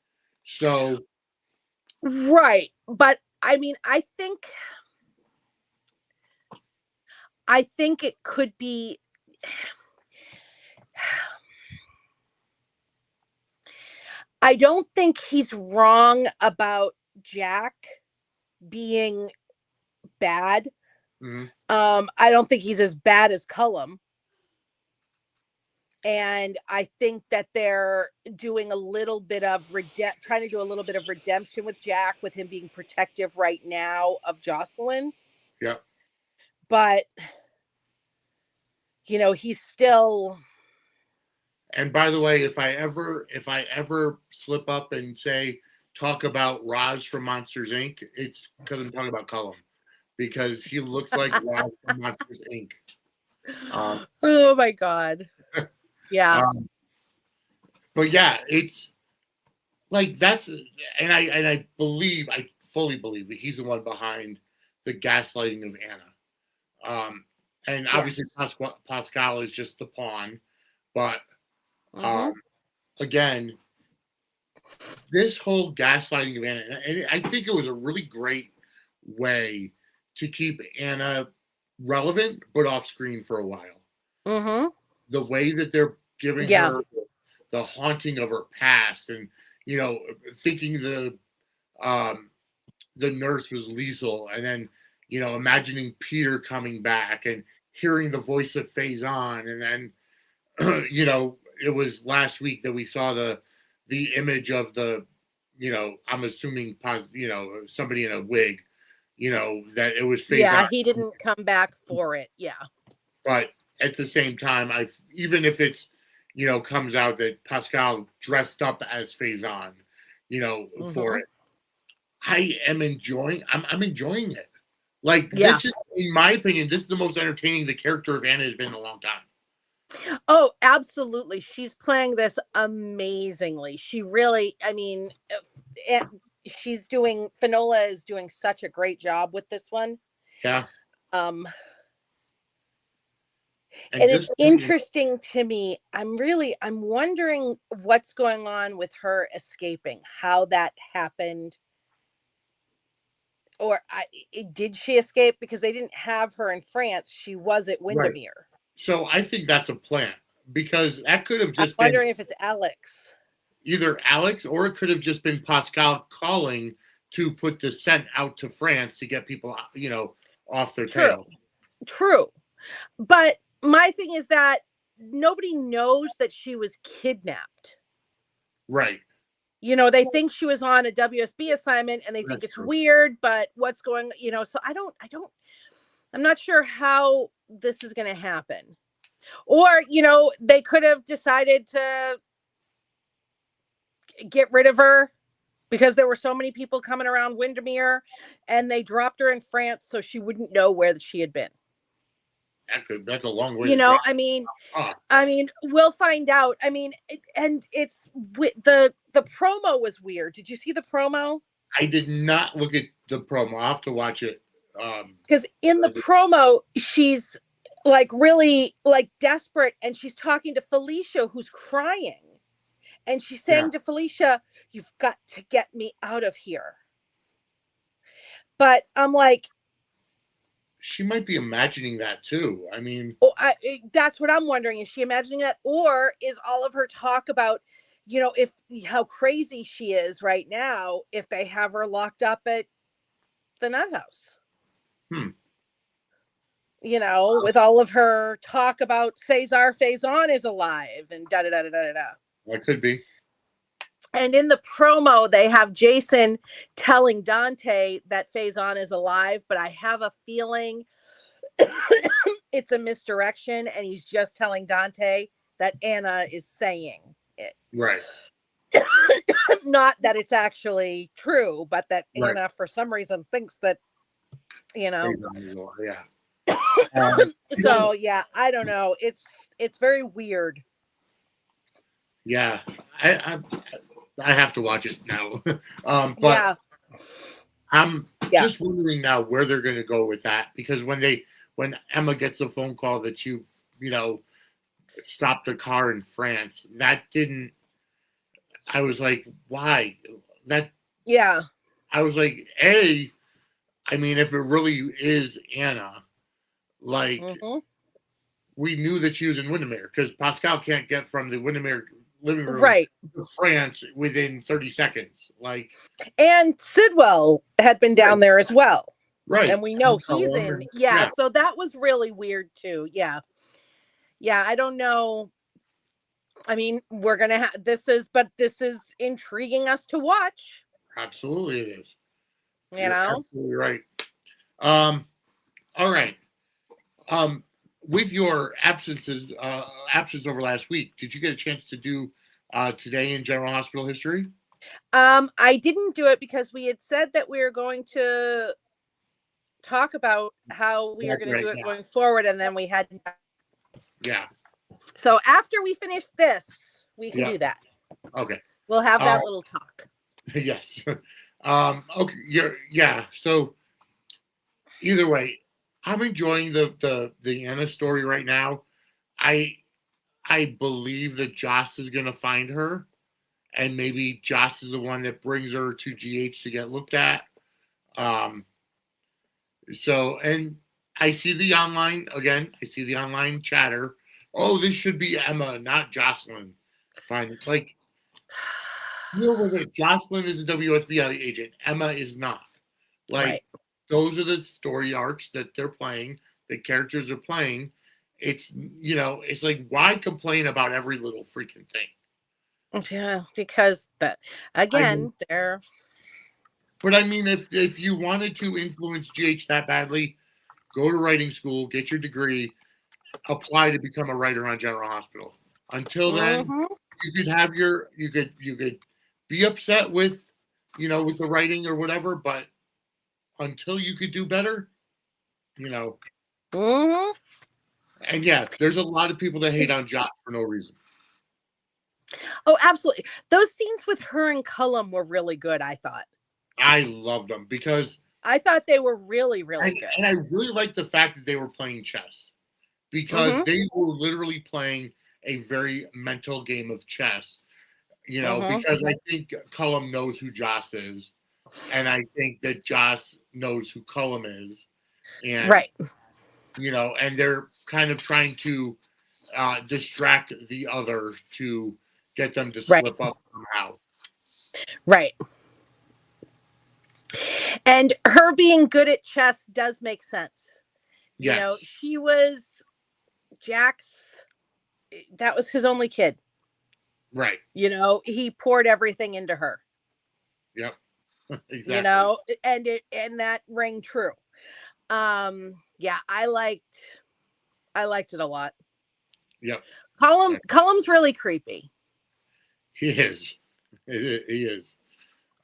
So. Right. But I mean, I think it could be. I don't think he's wrong about Jack being bad. Mm-hmm. I don't think he's as bad as Cullum. And I think that they're doing a little bit of trying to do a little bit of redemption with Jack, with him being protective right now of Jocelyn. Yeah. But he's still. And by the way, if I ever slip up and say talk about Roz from Monsters Inc., it's because I'm talking about Cullum, because he looks like Roz from Monsters Inc. Oh my God. Yeah. But yeah, it's like that's, and I fully believe that he's the one behind the gaslighting of Anna. And obviously Pascal is just the pawn, but again, this whole gaslighting of Anna, and I think it was a really great way to keep Anna relevant but off screen for a while. The way that they're giving her the haunting of her past, and thinking the nurse was Liesel, and then imagining Peter coming back and hearing the voice of Faison, and then it was last week that we saw the image of the I'm assuming somebody in a wig, that it was Faison. Yeah, he didn't come back for it. Yeah. But at the same time, even if it's comes out that Pascal dressed up as Faison, for it, I am enjoying. I'm enjoying it. Like this is, in my opinion, this is the most entertaining the character of Anna has been in a long time. Oh, absolutely. She's playing this amazingly. She really, I mean, Finola is doing such a great job with this one. Yeah. And it's interesting to me. I'm wondering what's going on with her escaping, how that happened. Or did she escape because they didn't have her in France? She was at Windermere. Right. So I think that's a plan, because that could have just been. I'm wondering if it's Alex. Either Alex, or it could have just been Pascal calling to put the scent out to France to get people, off their tail. True. But my thing is that nobody knows that she was kidnapped. Right. They think she was on a WSB assignment, and they think it's weird, but what's going, so I'm not sure how this is going to happen. Or, they could have decided to get rid of her because there were so many people coming around Windermere, and they dropped her in France so she wouldn't know where she had been. That's a long way. I mean, we'll find out. I mean, and it's the promo was weird. Did you see the promo? I did not look at the promo. I'll have to watch it. Because in the promo, she's like really like desperate, and she's talking to Felicia, who's crying, and she's saying to Felicia, "You've got to get me out of here." But I'm like, she might be imagining that too. I mean, that's what I'm wondering. Is she imagining that, or is all of her talk about, if how crazy she is right now, if they have her locked up at the nut house? With all of her talk about Cesar Faison is alive and da da da da da da. That could be. And in the promo, they have Jason telling Dante that Faison is alive, but I have a feeling it's a misdirection, and he's just telling Dante that Anna is saying it. Right. Not that it's actually true, but that Right. Anna, for some reason, thinks that, Yeah. So yeah, I don't know. It's very weird. Yeah, I have to watch it now. But Yeah. I'm just wondering now where they're going to go with that, because when Emma gets the phone call that you stopped the car in France, that didn't. I was like, why? That. Yeah. I was like, I mean, if it really is Anna, like, we knew that she was in Windermere, because Pascal can't get from the Windermere living room to France within 30 seconds. Like, and Sidwell had been down there as well. Right. And we know he's in. Yeah. So that was really weird too. Yeah. Yeah. I don't know. I mean, we're going to have this is intriguing us to watch. Absolutely it is. You're absolutely right. All right. With your absence over last week, did you get a chance to do Today in General Hospital history? I didn't do it because we had said that we were going to talk about how we are going to do it going forward, and then we had. Yeah. So after we finish this, we can do that. Okay. We'll have that little talk. Yes. Okay. So either way, I'm enjoying the Anna story right now. I believe that Joss is going to find her, and maybe Joss is the one that brings her to GH to get looked at. So, and I see the online chatter. Oh, this should be Emma, not Jocelyn. Fine. It's like, deal with it. Jocelyn is a WSB agent. Emma is not. Like, those are the story arcs that they're playing, the characters are playing. It's, it's like, why complain about every little freaking thing? Yeah, because they're. But I mean, if you wanted to influence GH that badly, go to writing school, get your degree, apply to become a writer on General Hospital. Until then, you could have you could be upset with, with the writing or whatever, but until you could do better, And yeah, there's a lot of people that hate on Joss for no reason. Oh, absolutely. Those scenes with her and Cullum were really good, I thought. I loved them because I thought they were really, really good. And I really liked the fact that they were playing chess, because they were literally playing a very mental game of chess, because I think Cullum knows who Joss is, and I think that Joss knows who Cullum is. And, and they're kind of trying to distract the other to get them to slip up somehow. Right. And her being good at chess does make sense. Yes. She was Jack's, that was his only kid. Right. He poured everything into her. Yep. Exactly. And that rang true. Yeah, I liked it a lot. Yep. Cullum's really creepy. He is. He is.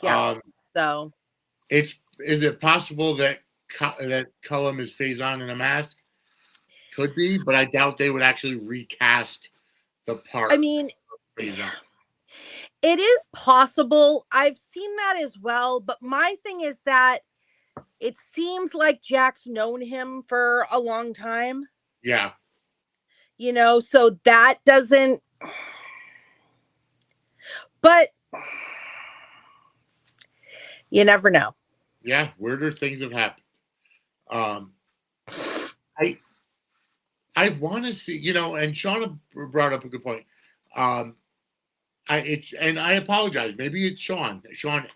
Yeah. So is it possible that Cullum is Faison in a mask? Could be, but I doubt they would actually recast the part. I mean, Faison. It is possible. I've seen that as well, but my thing is that it seems like Jack's known him for a long time. Yeah. So that doesn't. But you never know. Yeah, weirder things have happened. I want to see, and Shauna brought up a good point. I apologize. Maybe it's Sean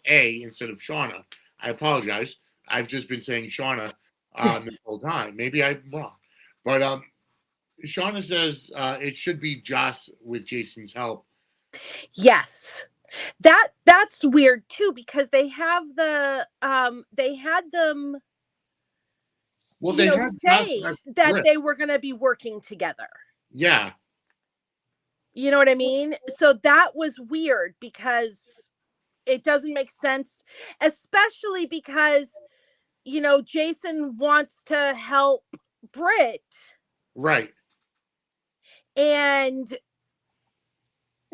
A instead of Shauna. I apologize. I've just been saying Shauna the whole time. Maybe I'm wrong, but Shauna says it should be Joss with Jason's help. Yes. That's weird too, because they had them Well, they had say that they were going to be working together. Yeah. You know what I mean? So that was weird because it doesn't make sense, especially because, Jason wants to help Britt. Right. And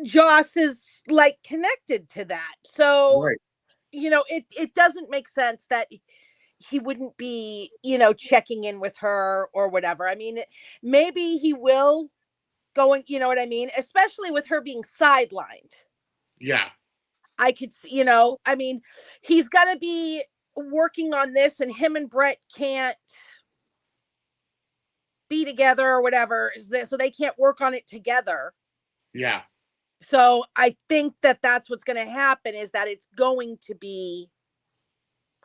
Joss is like connected to that. So, right. It doesn't make sense that he wouldn't be, checking in with her or whatever. I mean, maybe he will going, you know what I mean? Especially with her being sidelined. Yeah. I could see, I mean, he's got to be working on this, and him and Brett can't be together or whatever. So they can't work on it together. Yeah. So I think that that's what's going to happen, is that it's going to be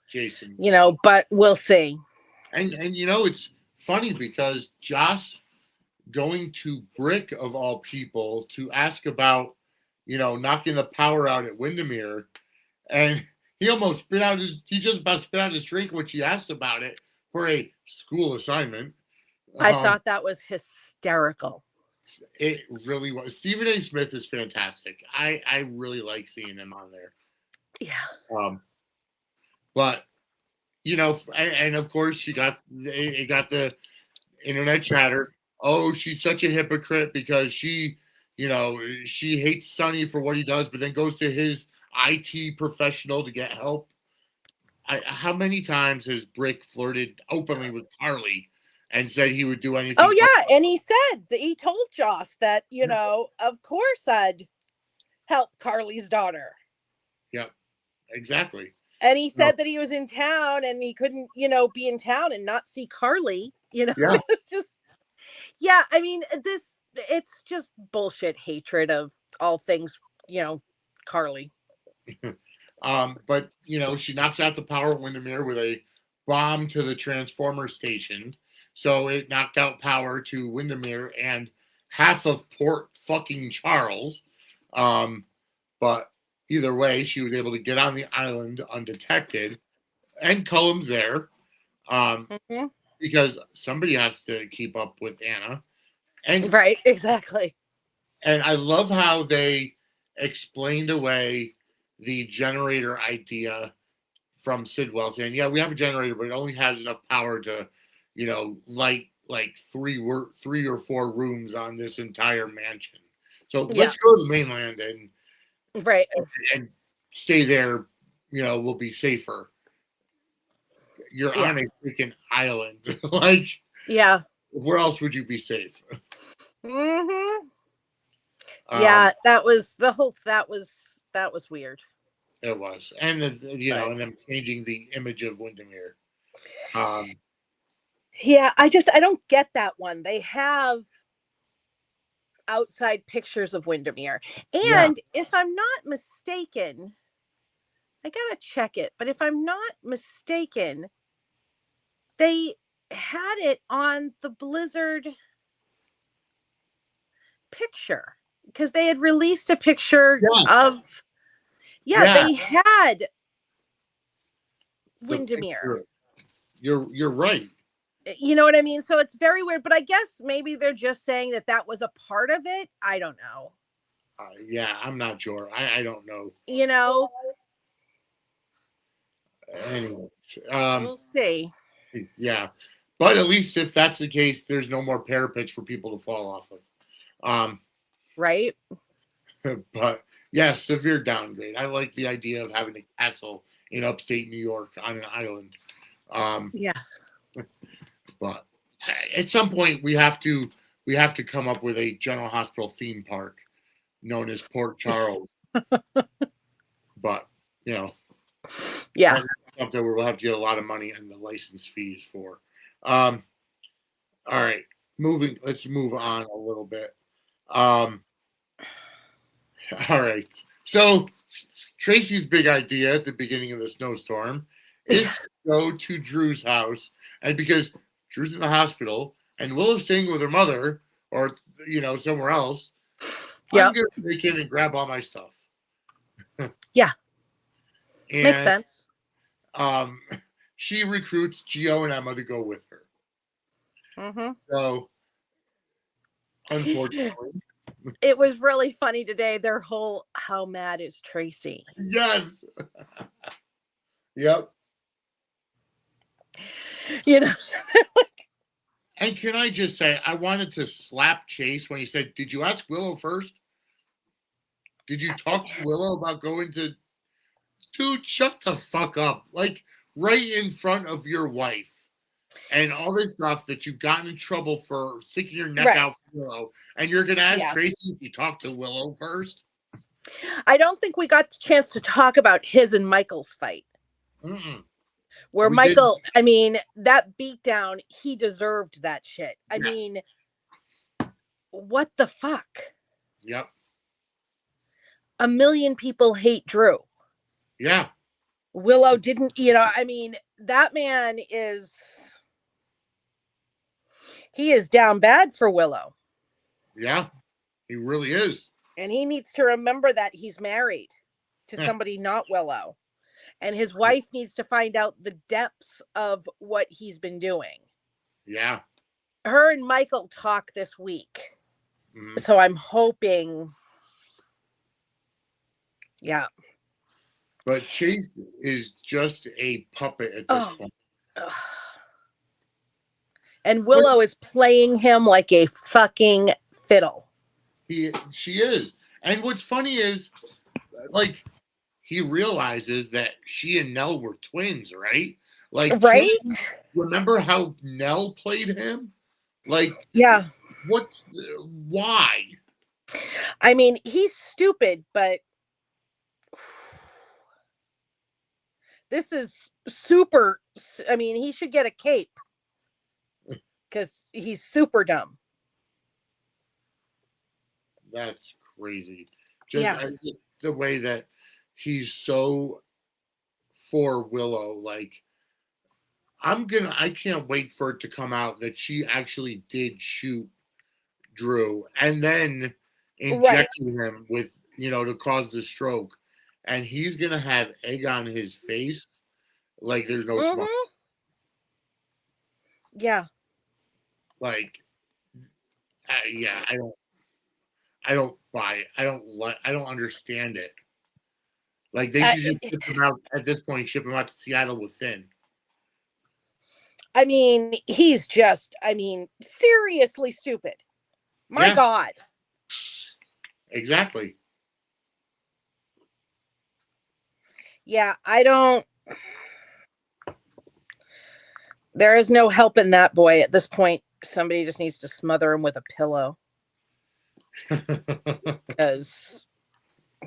Jason. But we'll see. And it's funny because Joss going to Brick of all people to ask about, knocking the power out at Windermere, and he almost he just about spit out his drink when she asked about it for a school assignment. I thought that was hysterical. It really was. Stephen A. Smith is fantastic. I really like seeing him on there. Yeah. But and of course it got the internet chatter. Oh, she's such a hypocrite because she hates Sonny for what he does, but then goes to his IT professional to get help. How many times has Brick flirted openly with Carly and said he would do anything? Oh yeah, and he said that he told Joss that, of course I'd help Carly's daughter. Yep, exactly. And he said that he was in town and he couldn't, be in town and not see Carly. Yeah. It's just, I mean, it's just bullshit hatred of all things, Carly. But she knocks out the power at Windermere with a bomb to the transformer station. So it knocked out power to Windermere and half of Port fucking Charles. But either way, she was able to get on the island undetected, and Cullum's there. Because somebody has to keep up with Anna. And right, exactly. And I love how they explained away the generator idea from Sidwell, saying, yeah, we have a generator, but it only has enough power to, light like three or four rooms on this entire mansion. So let's go to the mainland and and stay there, we'll be safer. You're on a freaking island. Where else would you be safe? Mm-hmm. That was weird. It was. And and them changing the image of Windermere. I don't get that one. They have outside pictures of Windermere. And if I'm not mistaken, I gotta check it, but if I'm not mistaken, they had it on the Blizzard picture because they had released a picture of they had Windermere. You're right. You know what I mean? So it's very weird, but I guess maybe they're just saying that was a part of it. I don't know. I'm not sure. I don't know. Anyways, we'll see. Yeah, but at least if that's the case, there's no more parapets for people to fall off of. Right. But yeah, severe downgrade. I like the idea of having a castle in upstate New York on an island. But at some point we have to come up with a General Hospital theme park known as Port Charles. But that's something where we'll have to get a lot of money and the license fees for. All right, let's move on a little bit. All right. So Tracy's big idea at the beginning of the snowstorm is to go to Drew's house, and because Drew's in the hospital and Willow's staying with her mother or somewhere else, I'm gonna take in and grab all my stuff. Yeah. And, makes sense. She recruits Gio and Emma to go with her. Mm-hmm. So, unfortunately. It was really funny today. Their whole "how mad is Tracy?" Yes. Yep. You know. And can I just say, I wanted to slap Chase when he said, "Did you ask Willow first? Did you talk to Willow about going to?" Dude, shut the fuck up! Like right in front of your wife, and all this stuff that you've gotten in trouble for sticking your neck out for Willow, and you're gonna ask Tracy if you talked to Willow first. I don't think we got the chance to talk about his and Michael's fight. Mm-mm. Where Michael, I mean, that beatdown, he deserved that shit. I mean, what the fuck? Yep. A million people hate Drew. Yeah. Willow didn't, I mean, that man he is down bad for Willow. Yeah, he really is. And he needs to remember that he's married to somebody not Willow. And his wife needs to find out the depths of what he's been doing. Yeah. Her and Michael talk this week. Mm-hmm. So I'm hoping. Yeah. But Chase is just a puppet at this point. And Willow is playing him like a fucking fiddle. She is. And what's funny is, like, he realizes that she and Nell were twins, right? Like, right? Remember how Nell played him? Like, yeah. Why? I mean, he's stupid, but this is super. I mean, he should get a cape because he's super dumb. That's crazy. Just the way that he's so for Willow. Like, I can't wait for it to come out that she actually did shoot Drew and then injecting him with, to cause the stroke. And he's going to have egg on his face like there's no tomorrow. Yeah. Like, I don't buy it. I don't understand it. Like, they should just ship him out at this point, ship him out to Seattle with Finn. I mean, he's just, seriously stupid. My God. Exactly. Yeah, there is no helping that boy at this point. Somebody just needs to smother him with a pillow. Because.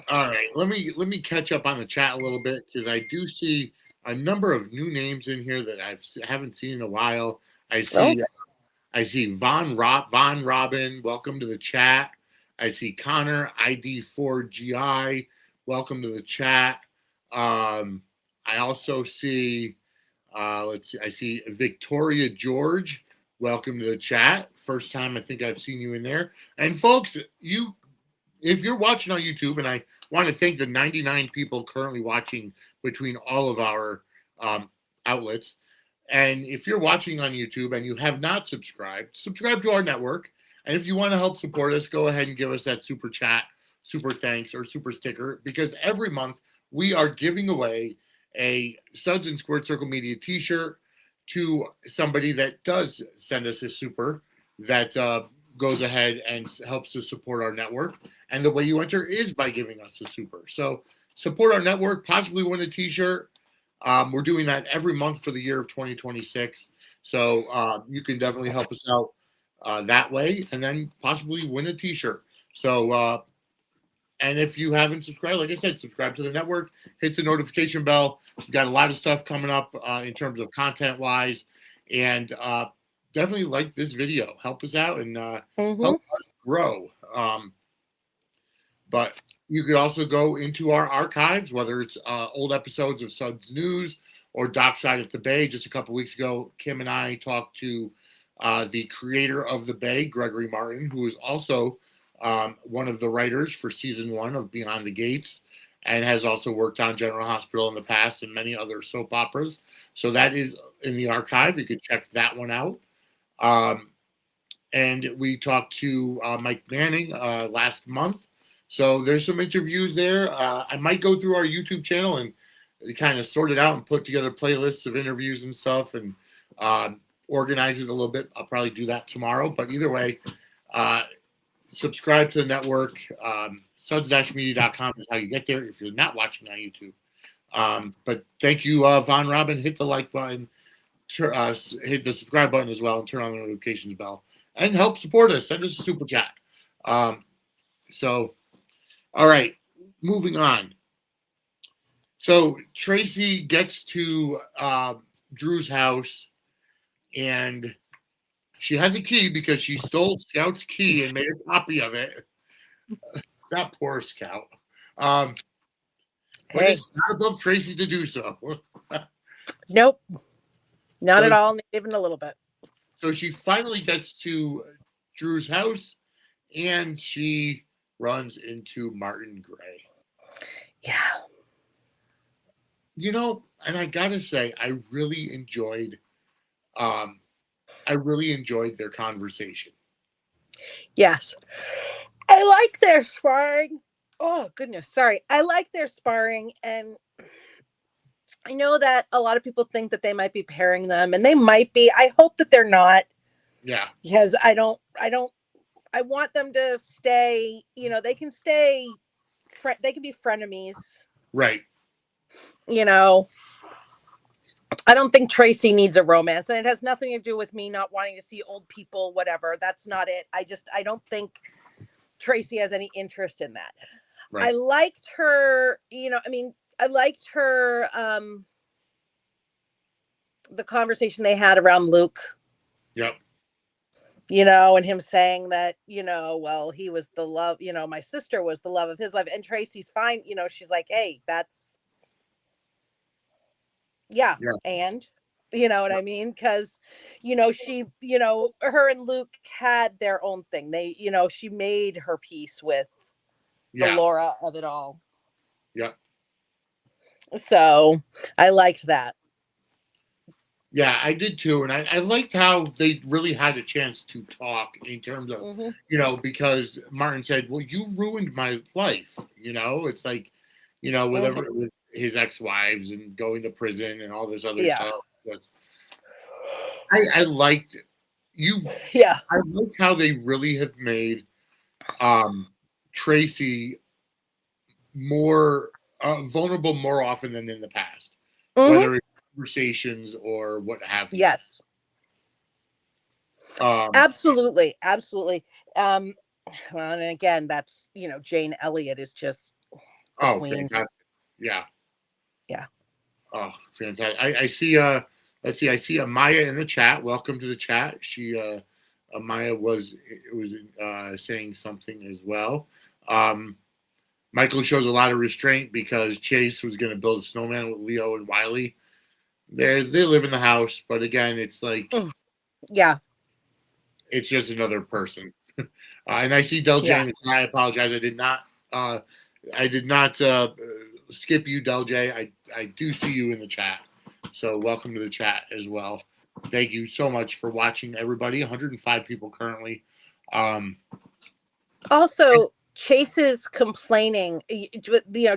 All right, let me catch up on the chat a little bit because I do see a number of new names in here that I haven't seen in a while. I see Von Robin. Welcome to the chat. I see Connor ID4GI. Welcome to the chat. I also see. Let's see. I see Victoria George. Welcome to the chat. First time I think I've seen you in there. And folks, if you're watching on YouTube, and I want to thank the 99 people currently watching between all of our outlets. And if you're watching on YouTube and you have not subscribe to our network. And if you want to help support us, go ahead and give us that super chat, super thanks, or super sticker, because every month we are giving away a Suds and Squirt Circle Media t-shirt to somebody that does send us a super that goes ahead and helps to support our network. And the way you enter is by giving us a super. So support our network, possibly win a t-shirt. We're doing that every month for the year of 2026. So you can definitely help us out that way and then possibly win a t-shirt. So, and if you haven't subscribed, like I said, subscribe to the network, hit the notification bell. We've got a lot of stuff coming up in terms of content-wise. And definitely like this video. Help us out and help us grow. But you could also go into our archives, whether it's old episodes of Suds News or Dockside at the Bay. Just a couple weeks ago, Kim and I talked to the creator of the Bay, Gregory Martin, who is also one of the writers for season 1 of Beyond the Gates. and has also worked on General Hospital in the past and many other soap operas. So that is in the archive. You could check that one out. And we talked to Mike Manning last month. So there's some interviews there. I might go through our YouTube channel and kind of sort it out and put together playlists of interviews and stuff and organize it a little bit. I'll probably do that tomorrow. But either way, subscribe to the network. Suds-media.com is how you get there if you're not watching on YouTube. But thank you, Von Robin. Hit the like button, hit the subscribe button as well, and turn on the notifications bell. And help support us. Send us a super chat. So, all right, moving on. So Tracy gets to Drew's house, and she has a key because she stole Scout's key and made a copy of it. That poor Scout. But it's not above Tracy to do so. Nope. Not at all, not even a little bit. So she finally gets to Drew's house, and she runs into Martin Gray. Yeah. You know, and I gotta say, I really enjoyed their conversation. Yes. I like their sparring. Oh, goodness. Sorry. I like their sparring, and I know that a lot of people think that they might be pairing them, and they might be. I hope that they're not. Yeah. Because I want them to stay, they can stay, they can be frenemies. Right. I don't think Tracy needs a romance, and it has nothing to do with me not wanting to see old people, whatever. That's not it. I don't think Tracy has any interest in that. Right. I liked her, I liked her, the conversation they had around Luke. Yep. And him saying that, well, he was the love, my sister was the love of his life. And Tracy's fine. She's like, hey, that's, yeah. And, you know what I mean? Because, she, her and Luke had their own thing. They, she made her peace with the Laura of it all. Yeah. So I liked that. Yeah, I did too. And I liked how they really had a chance to talk in terms of, because Martin said, well, you ruined my life. It's like, with his ex-wives and going to prison and all this other stuff. I liked I like how they really have made Tracy more vulnerable more often than in the past. Whether it's conversations or what have you. Yes. Absolutely. Well, and again, that's Jane Elliott is just queen. Fantastic. Yeah. Oh, fantastic. I see let's see, I see Amaya in the chat. Welcome to the chat. She Amaya was saying something as well. Michael shows a lot of restraint because Chase was going to build a snowman with Leo and Wiley. They live in the house, but again, it's like, it's just another person. And I see Del J, and I apologize. I did not skip you, Del J. I do see you in the chat, so welcome to the chat as well. Thank you so much for watching, everybody. 105 people currently. Also, Chase is complaining.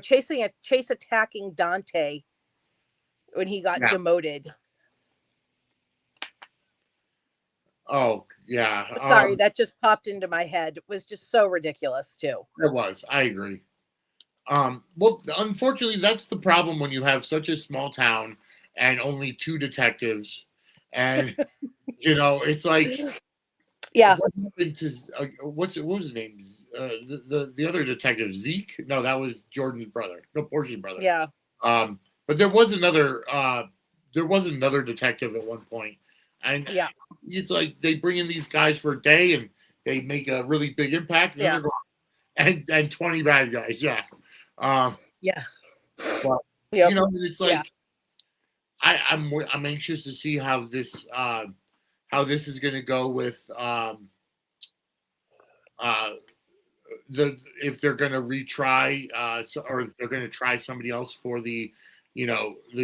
Chase attacking Dante when he got demoted. Oh, yeah. Sorry, that just popped into my head. It was just so ridiculous, too. It was. I agree. Well, unfortunately, that's the problem when you have such a small town and only 2 detectives. And, it's like... Yeah. What happened to... what was his name? The other detective, Zeke? No, that was Jordan's brother. No, Portia's brother. Yeah. But there was another detective at one point. And it's like they bring in these guys for a day and they make a really big impact. And, and 20 bad guys. Yeah. But, it's like I'm anxious to see how this is going to go with if they're going to retry, or if they're going to try somebody else for the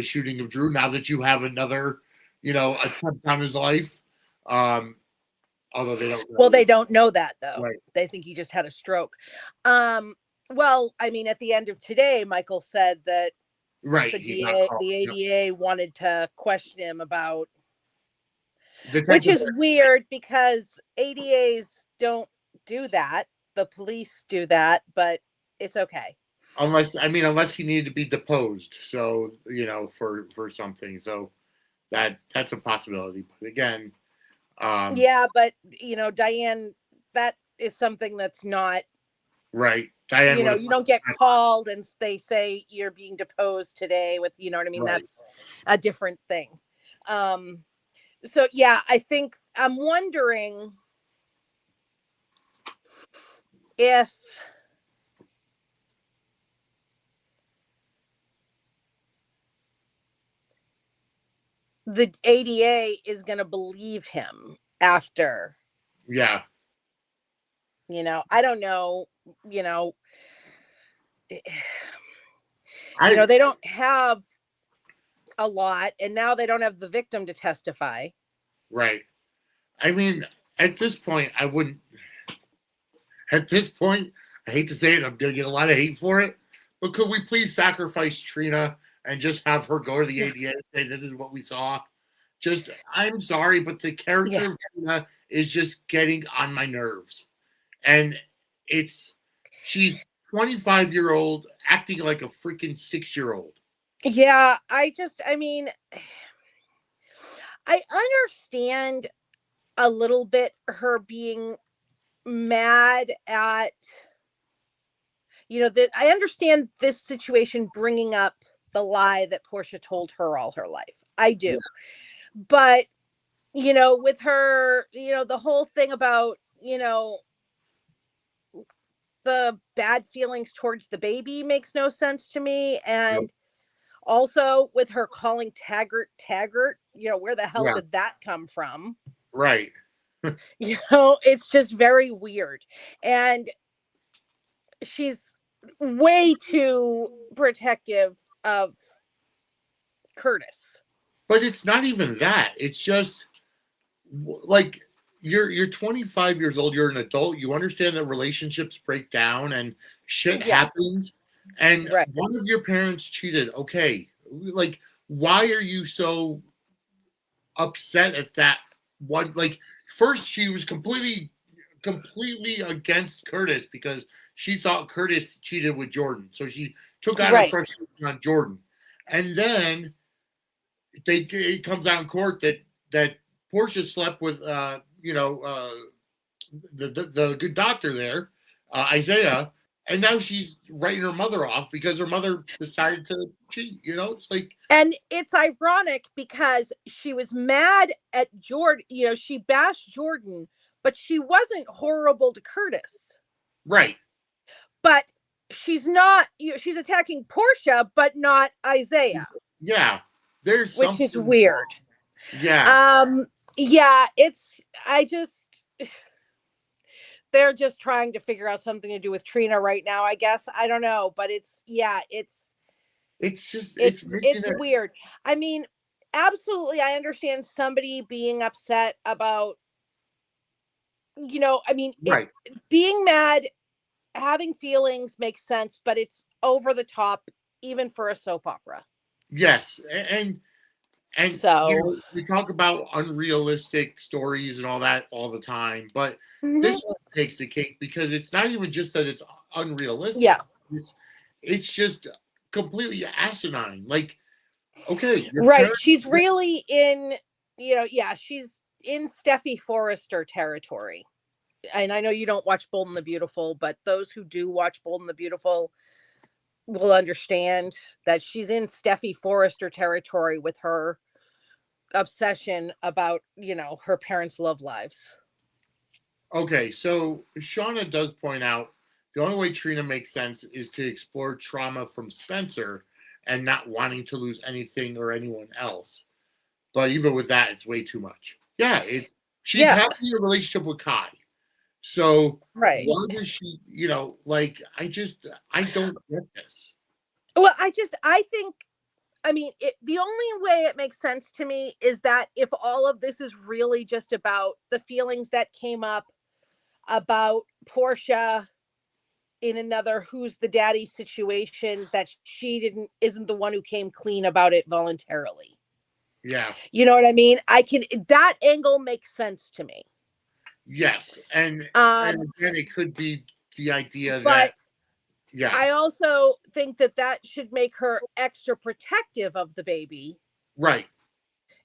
shooting of Drew. Now that you have another, attempt on his life, although they don't. Well, they don't know that though. Right. They think he just had a stroke. Well, I mean, at the end of today, Michael said that right the ADA wanted to question him about, which is weird because ADAs don't do that. The police do that, but it's okay. Unless he needed to be deposed, so for something, so that's a possibility. But again, yeah, but Diane, that is something that's not right. Diane, you don't get called and they say you're being deposed today with, what I mean? Right. That's a different thing. So yeah, I think I'm wondering if the ADA is going to believe him after. Yeah. I don't know, they don't have a lot, and now they don't have the victim to testify. Right. I mean, at this point, I wouldn't. At this point, I hate to say it, I'm going to get a lot of hate for it, but could we please sacrifice Trina and just have her go to the ADA and say, this is what we saw? I'm sorry, but the character of Trina is just getting on my nerves. And she's 25-year-old acting like a freaking 6-year-old. Yeah, I understand a little bit her being mad at, that I understand this situation bringing up the lie that Portia told her all her life. I do. Yeah. But, with her, the whole thing about, the bad feelings towards the baby makes no sense to me. And also with her calling Taggart, where the hell did that come from? Right. It's just very weird. And she's way too protective of Curtis. But it's not even that. It's just like you're 25 years old. You're an adult. You understand that relationships break down and shit happens. And one of your parents cheated. Okay. Like, why are you so upset at that one? Like, first she was completely against Curtis because she thought Curtis cheated with Jordan. So she took out her frustration on Jordan. And then it comes out in court that Portia slept with the good doctor there, Isaiah, and now she's writing her mother off because her mother decided to cheat. It's like, and it's ironic because she was mad at Jordan. She bashed Jordan, but she wasn't horrible to Curtis. Right. But she's not. She's attacking Portia, but not Isaiah. Yeah. There's which is weird. Yeah. Yeah, they're just trying to figure out something to do with Trina right now, I guess. I don't know, but it's weird. I mean, absolutely, I understand somebody being upset about, being mad, having feelings makes sense, but it's over the top, even for a soap opera. Yes, and so we talk about unrealistic stories and all that all the time, but this one takes the cake because it's not even just that it's unrealistic. Yeah, it's just completely asinine. Like, okay, right? She's really in, she's in Steffi Forrester territory. And I know you don't watch Bold and the Beautiful, but those who do watch Bold and the Beautiful will understand that she's in Steffi Forrester territory with her obsession about, her parents' love lives. Okay, so Shauna does point out the only way Trina makes sense is to explore trauma from Spencer and not wanting to lose anything or anyone else. But even with that, it's way too much. Yeah, she's happy in a relationship with Kai. So Right. why does she, like, I don't get this. Well, I think, I mean, the only way it makes sense to me is that if all of this is really just about the feelings that came up about Portia in another who's the daddy situation, that she isn't the one who came clean about it voluntarily. Yeah. You know what I mean? That angle makes sense to me. Yes. And again, it could be the idea that, yeah. I also think that should make her extra protective of the baby. Right.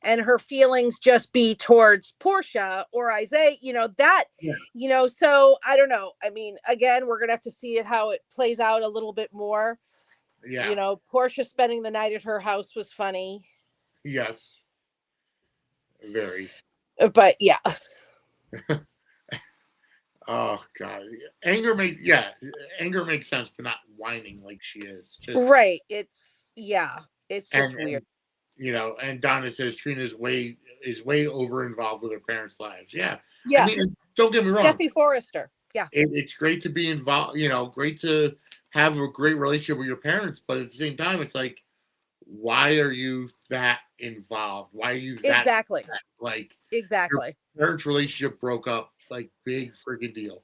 And her feelings just be towards Portia or Isaiah, so I don't know. I mean, again, we're going to have to see how it plays out a little bit more. Yeah. Portia spending the night at her house was funny. Yes. Very. But yeah. Oh God. Anger makes sense, but not whining like she is. Right. It's just weird. And Donna says Trina is way over involved with her parents' lives. Yeah. Yeah. I mean, don't get me wrong. Steffi Forrester. Yeah. It's great to be involved, great to have a great relationship with your parents, but at the same time, it's like, why are you that involved? Why are you that exactly like exactly? Your parents' relationship broke up, like, big freaking deal.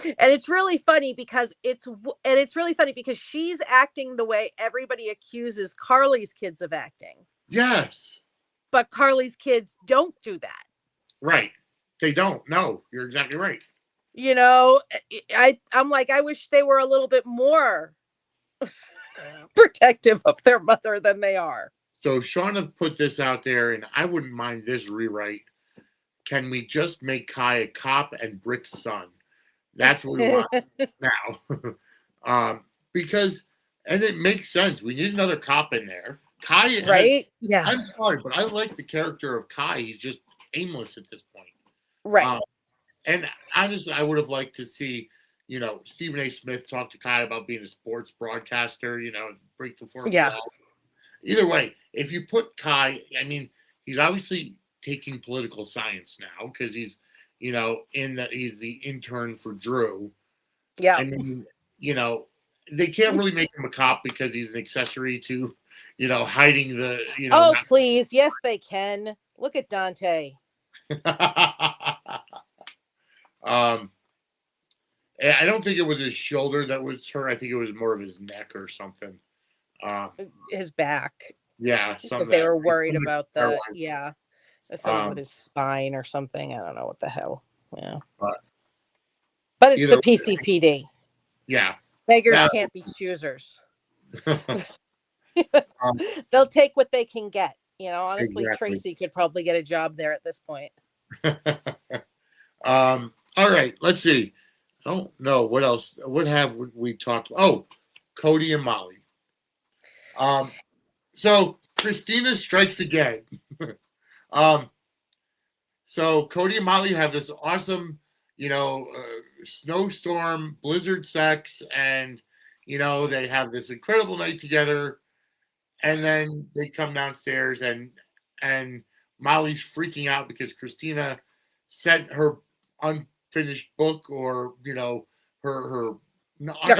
And it's really funny because she's acting the way everybody accuses Carly's kids of acting. Yes. But Carly's kids don't do that. Right. They don't. No, you're exactly right. I'm like, I wish they were a little bit more protective of their mother than they are. So Shauna put this out there, and I wouldn't mind this rewrite. Can we just make Kai a cop and Brick's son? That's what we want now. Because, and it makes sense. We need another cop in there. Kai, right? Yeah. I'm sorry, but I like the character of Kai. He's just aimless at this point. Right. And honestly, I would have liked to see, Stephen A. Smith talk to Kai about being a sports broadcaster, break the fourth wall. Either way, if you put Kai, I mean, he's obviously taking political science now because he's, he's the intern for Drew. Yeah. I mean, they can't really make him a cop because he's an accessory to, hiding the, please. Yes, they can. Look at Dante. I don't think it was his shoulder that was hurt. I think it was more of his neck or something. His back. Yeah. Because they were worried about something with his spine or something. I don't know what the hell. Yeah. But it's the PCPD. Yeah. Beggars can't be choosers. They'll take what they can get. Honestly, exactly. Tracy could probably get a job there at this point. All right, let's see. I don't know what else. What have we talked about? Oh, Cody and Molly. So Christina strikes again. So Cody and Molly have this awesome, snowstorm, blizzard sex, and they have this incredible night together. And then they come downstairs and Molly's freaking out because Christina sent her unfinished book or, her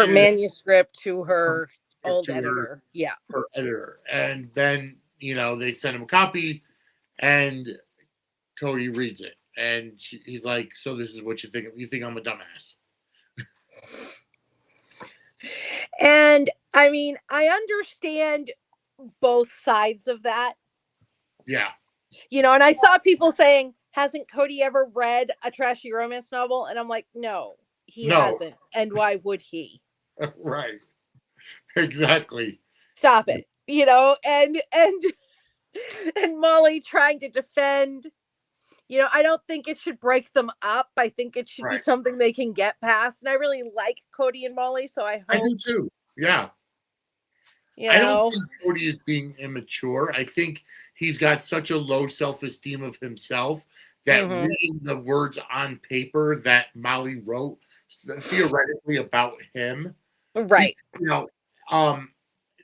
manuscript to her old editor. Her editor. And then, they send him a copy and Cody reads it. And he's like, so this is what you think? You think I'm a dumbass? And I mean, I understand both sides of that. Yeah. And I saw people saying, hasn't Cody ever read a trashy romance novel? And I'm like, no, he hasn't. And why would he? Right. Exactly. Stop it. And Molly trying to defend, I don't think it should break them up. I think it should be something they can get past. And I really like Cody and Molly, so I do too. Yeah. I don't think Cody is being immature. I think he's got such a low self-esteem of himself that reading the words on paper that Molly wrote theoretically about him, right?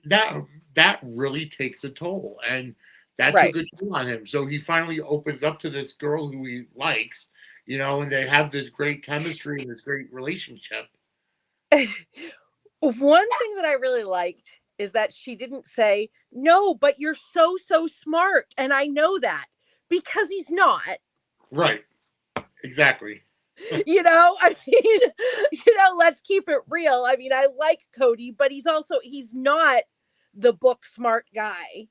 That really takes a toll, and that's a good toll on him. So he finally opens up to this girl who he likes, and they have this great chemistry and this great relationship. One thing that I really liked is that she didn't say, no, but you're so smart. And I know that, because he's not. Right. Exactly. I mean, let's keep it real. I mean, I like Cody, but he's not the book smart guy.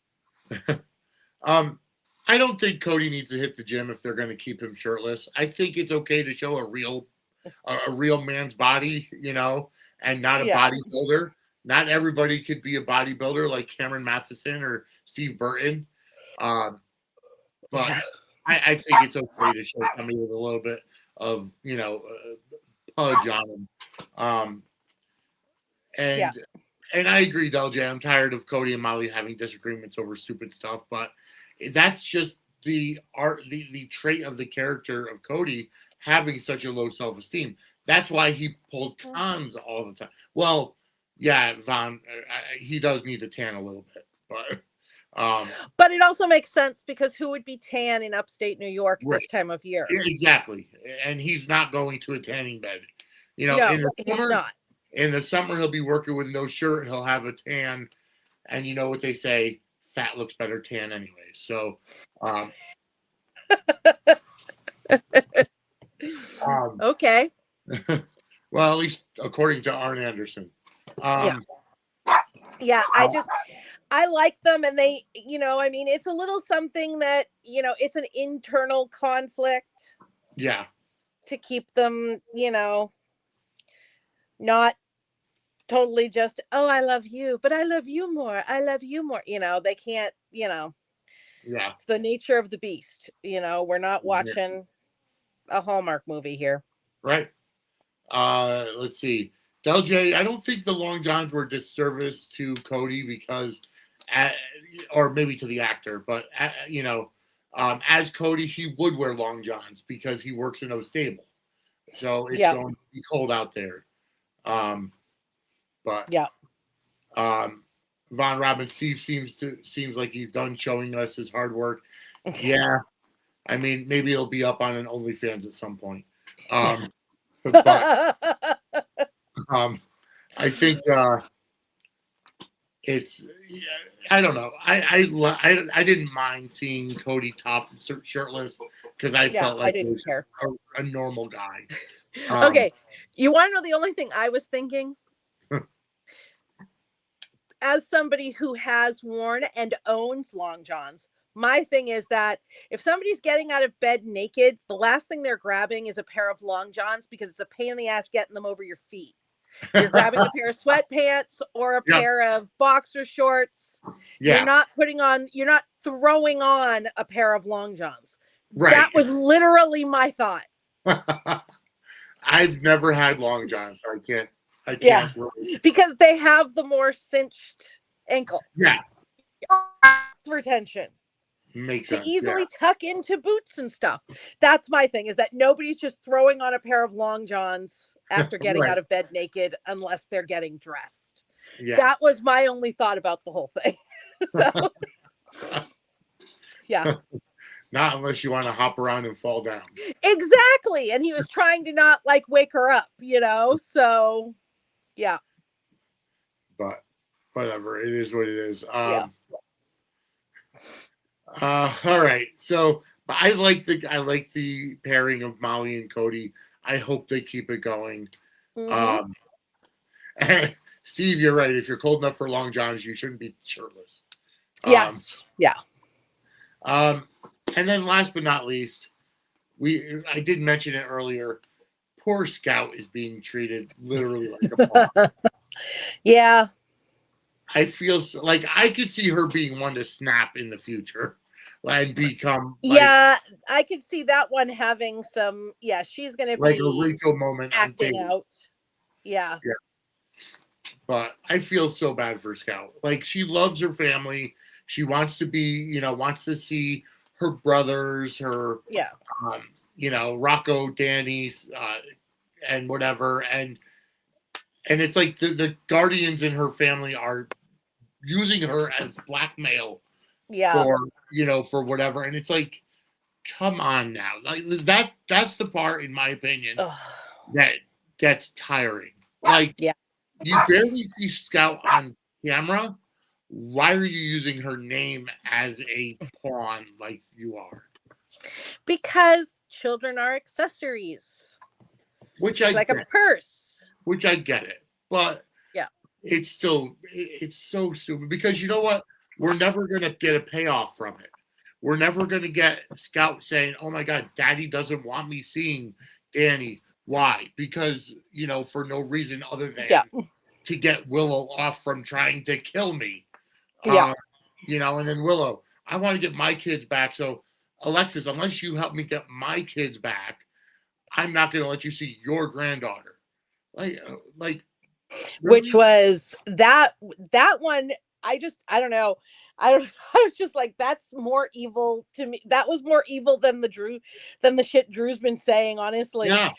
I don't think Cody needs to hit the gym if they're going to keep him shirtless. I think it's okay to show a real man's body, and not a bodybuilder. Not everybody could be a bodybuilder like Cameron Matheson or Steve Burton. But I think it's okay to show somebody with a little bit of, pudge on them. And I agree, LJ. I'm tired of Cody and Molly having disagreements over stupid stuff, but that's just the trait of the character of Cody having such a low self-esteem. That's why he pulled cons all the time. Well, yeah, Von, he does need to tan a little bit, but it also makes sense, because who would be tan in upstate New York this time of year? Exactly. And he's not going to a tanning bed. No, in the summer, he's not. In the summer, he'll be working with no shirt. He'll have a tan. And you know what they say, fat looks better tan anyway. So, okay. Well, at least according to Arn Anderson. I like them, and they, I mean, it's a little something that, it's an internal conflict. Yeah. To keep them, not totally just, oh, I love you, but I love you more. I love you more. They can't, Yeah. It's the nature of the beast. We're not watching a Hallmark movie here. Right. Let's see. LJ, I don't think the Long Johns were disservice to Cody because, or maybe to the actor, but, as Cody, he would wear Long Johns because he works in a stable. So it's going to be cold out there. Von Robin Steve seems like he's done showing us his hard work. Yeah. I mean, maybe it'll be up on an OnlyFans at some point. But I think it's, I don't know. I didn't mind seeing Cody top shirtless because I felt like I didn't care. A normal guy. Okay. You want to know the only thing I was thinking? As somebody who has worn and owns Long Johns, my thing is that if somebody's getting out of bed naked, the last thing they're grabbing is a pair of Long Johns, because it's a pain in the ass getting them over your feet. You're grabbing a pair of sweatpants or a pair of boxer shorts. Yeah. You're not throwing on a pair of Long Johns. Right. That was literally my thought. I've never had Long Johns, so I can't really. Because they have the more cinched ankle. Yeah. Retention. Makes sense. To easily tuck into boots and stuff. That's my thing, is that nobody's just throwing on a pair of Long Johns after getting out of bed naked unless they're getting dressed. Yeah. That was my only thought about the whole thing. So, yeah. Not unless you want to hop around and fall down. Exactly. And he was trying to not wake her up, so yeah. But whatever, it is what it is. All right. So I like the pairing of Molly and Cody. I hope they keep it going. Mm-hmm. Steve, you're right. If you're cold enough for Long Johns, you shouldn't be shirtless. Yes. Yeah. And then last but not least, I did mention it earlier. Poor Scout is being treated literally like a pawn. Yeah. I feel like I could see her being one to snap in the future and become. I could see that one having some. Yeah, she's going to be like a Rachel moment acting out. Yeah. But I feel so bad for Scout. Like, she loves her family. She wants to be, wants to see her brothers, her, Rocco, Danny, and whatever. And it's like the guardians in her family are using her as blackmail for whatever. And it's like, come on now. Like that's the part, in my opinion, Ugh. that gets tiring. Like, Yeah. you barely see Scout on camera. Why are you using her name as a pawn like you are? Because children are accessories. Which It's I like get. a purse. Which I get it. But yeah, it's still, it's so stupid, because you know what? We're never going to get a payoff from it. We're never going to get Scout saying, oh my God, Daddy doesn't want me seeing Danny. Why? Because, for no reason other than to get Willow off from trying to kill me. Yeah. And then Willow, I want to get my kids back. So, Alexis, unless you help me get my kids back, I'm not going to let you see your granddaughter. Like, really? Which was that one. I don't know. I was just like, that's more evil to me. That was more evil than the shit Drew's been saying, honestly. Yeah.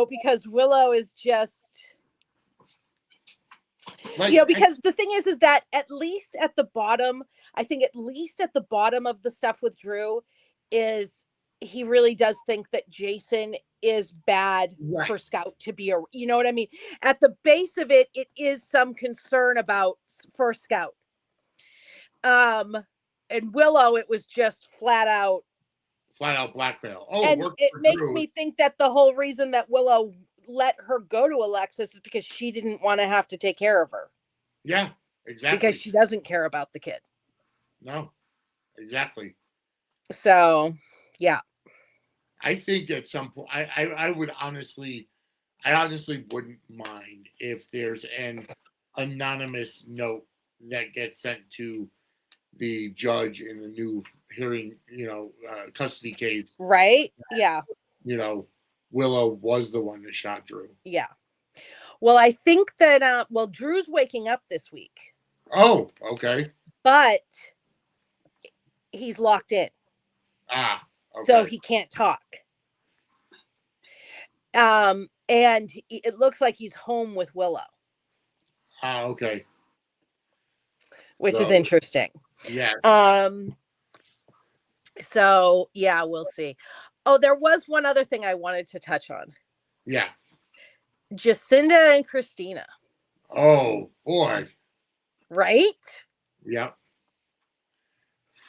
Because Willow is just, because the thing is that at least at the bottom, I think at least at the bottom of the stuff with Drew is he really does think that Jason is bad for Scout to be you know what I mean? At the base of it, it is some concern for Scout. And Willow, it was just flat out blackmail. And it makes me think that the whole reason that Willow let her go to Alexis is because she didn't want to have to take care of her. Yeah, exactly. Because she doesn't care about the kid. No, exactly. So, yeah. I think at some point, I honestly wouldn't mind if there's an anonymous note that gets sent to the judge in the new hearing, custody case. Right? Yeah. Willow was the one that shot Drew. Yeah. Well, I think that, Drew's waking up this week. Oh, okay. But he's locked in. Okay. So he can't talk. And it looks like he's home with Willow. Okay. Which is interesting. Yes. So, yeah, we'll see. Oh, there was one other thing I wanted to touch on. Yeah. Jacinda and Christina. Oh, boy. Right? Yep.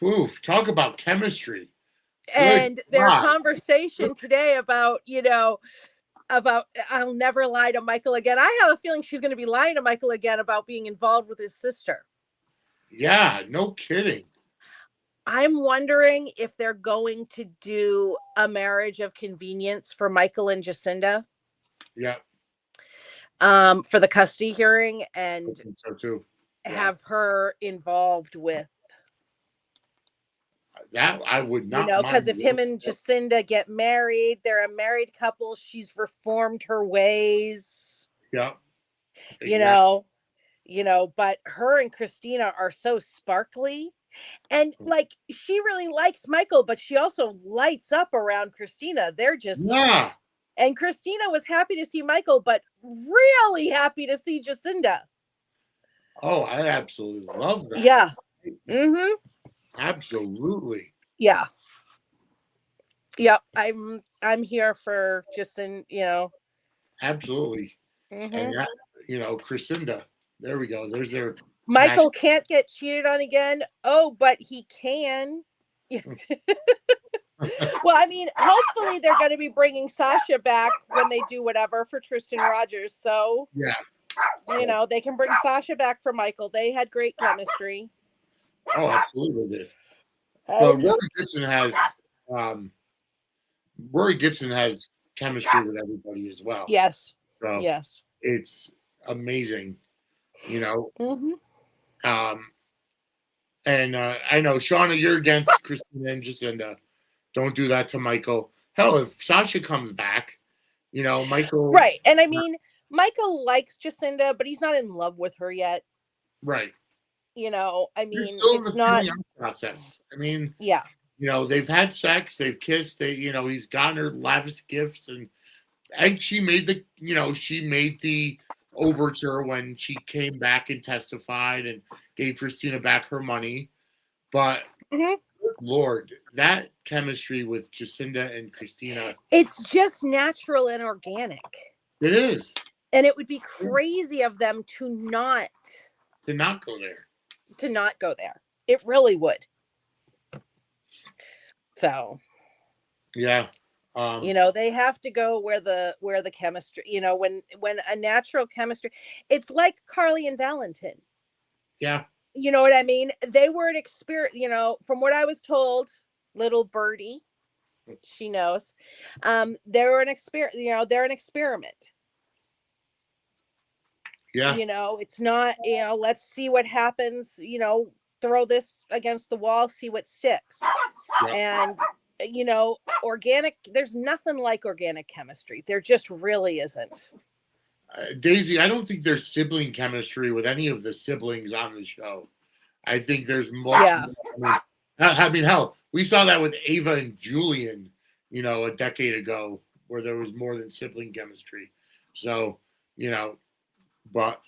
Oof, talk about chemistry. And their conversation today about, I'll never lie to Michael again. I have a feeling she's going to be lying to Michael again about being involved with his sister. Yeah, no kidding. I'm wondering if they're going to do a marriage of convenience for Michael and Jacinda. Yeah. For the custody hearing, and I think so too. Have her involved with that. I would not, because if him and Jacinda get married, they're a married couple. She's reformed her ways. Yeah. Exactly. But her and Christina are so sparkly, and like she really likes Michael, but she also lights up around Christina. They're just And Christina was happy to see Michael, but really happy to see Jacinda. Oh, I absolutely love that. Yeah. Mm-hmm. Absolutely. Yeah. Yep. I'm here for Jacinda, Absolutely. Mm-hmm. And that, Chrisinda. There we go. There's their Michael can't get cheated on again. Oh, but he can. Well, I mean, hopefully they're going to be bringing Sasha back when they do whatever for Tristan Rogers. So, they can bring Sasha back for Michael. They had great chemistry. Oh, absolutely did. But Rory Gibson has chemistry with everybody as well. Yes. So yes. It's amazing, Mm-hmm. And I know, Shauna, you're against Christina and Jacinda. Don't do that to Michael. Hell, if Sasha comes back, Michael. Right. And I mean, Michael likes Jacinda, but he's not in love with her yet. Right. I mean, it's not process. I mean, yeah. They've had sex, they've kissed, he's gotten her lavish gifts, and she made the overture when she came back and testified and gave Christina back her money. But Lord, that chemistry with Jacinda and Christina. It's just natural and organic. It is. And it would be crazy of them to not go there. It really would. So, yeah. They have to go where the chemistry, when a natural chemistry, it's like Carly and Valentin. Yeah. You know what I mean? They were an experiment, from what I was told, little birdie, she knows. They're an experiment, they're an experiment. Yeah. It's not, let's see what happens, throw this against the wall, see what sticks. Yeah. And, organic, there's nothing like organic chemistry. There just really isn't. Daisy, I don't think there's sibling chemistry with any of the siblings on the show. I think there's more. Yeah. I mean, hell, we saw that with Ava and Julian, a decade ago, where there was more than sibling chemistry. So, but.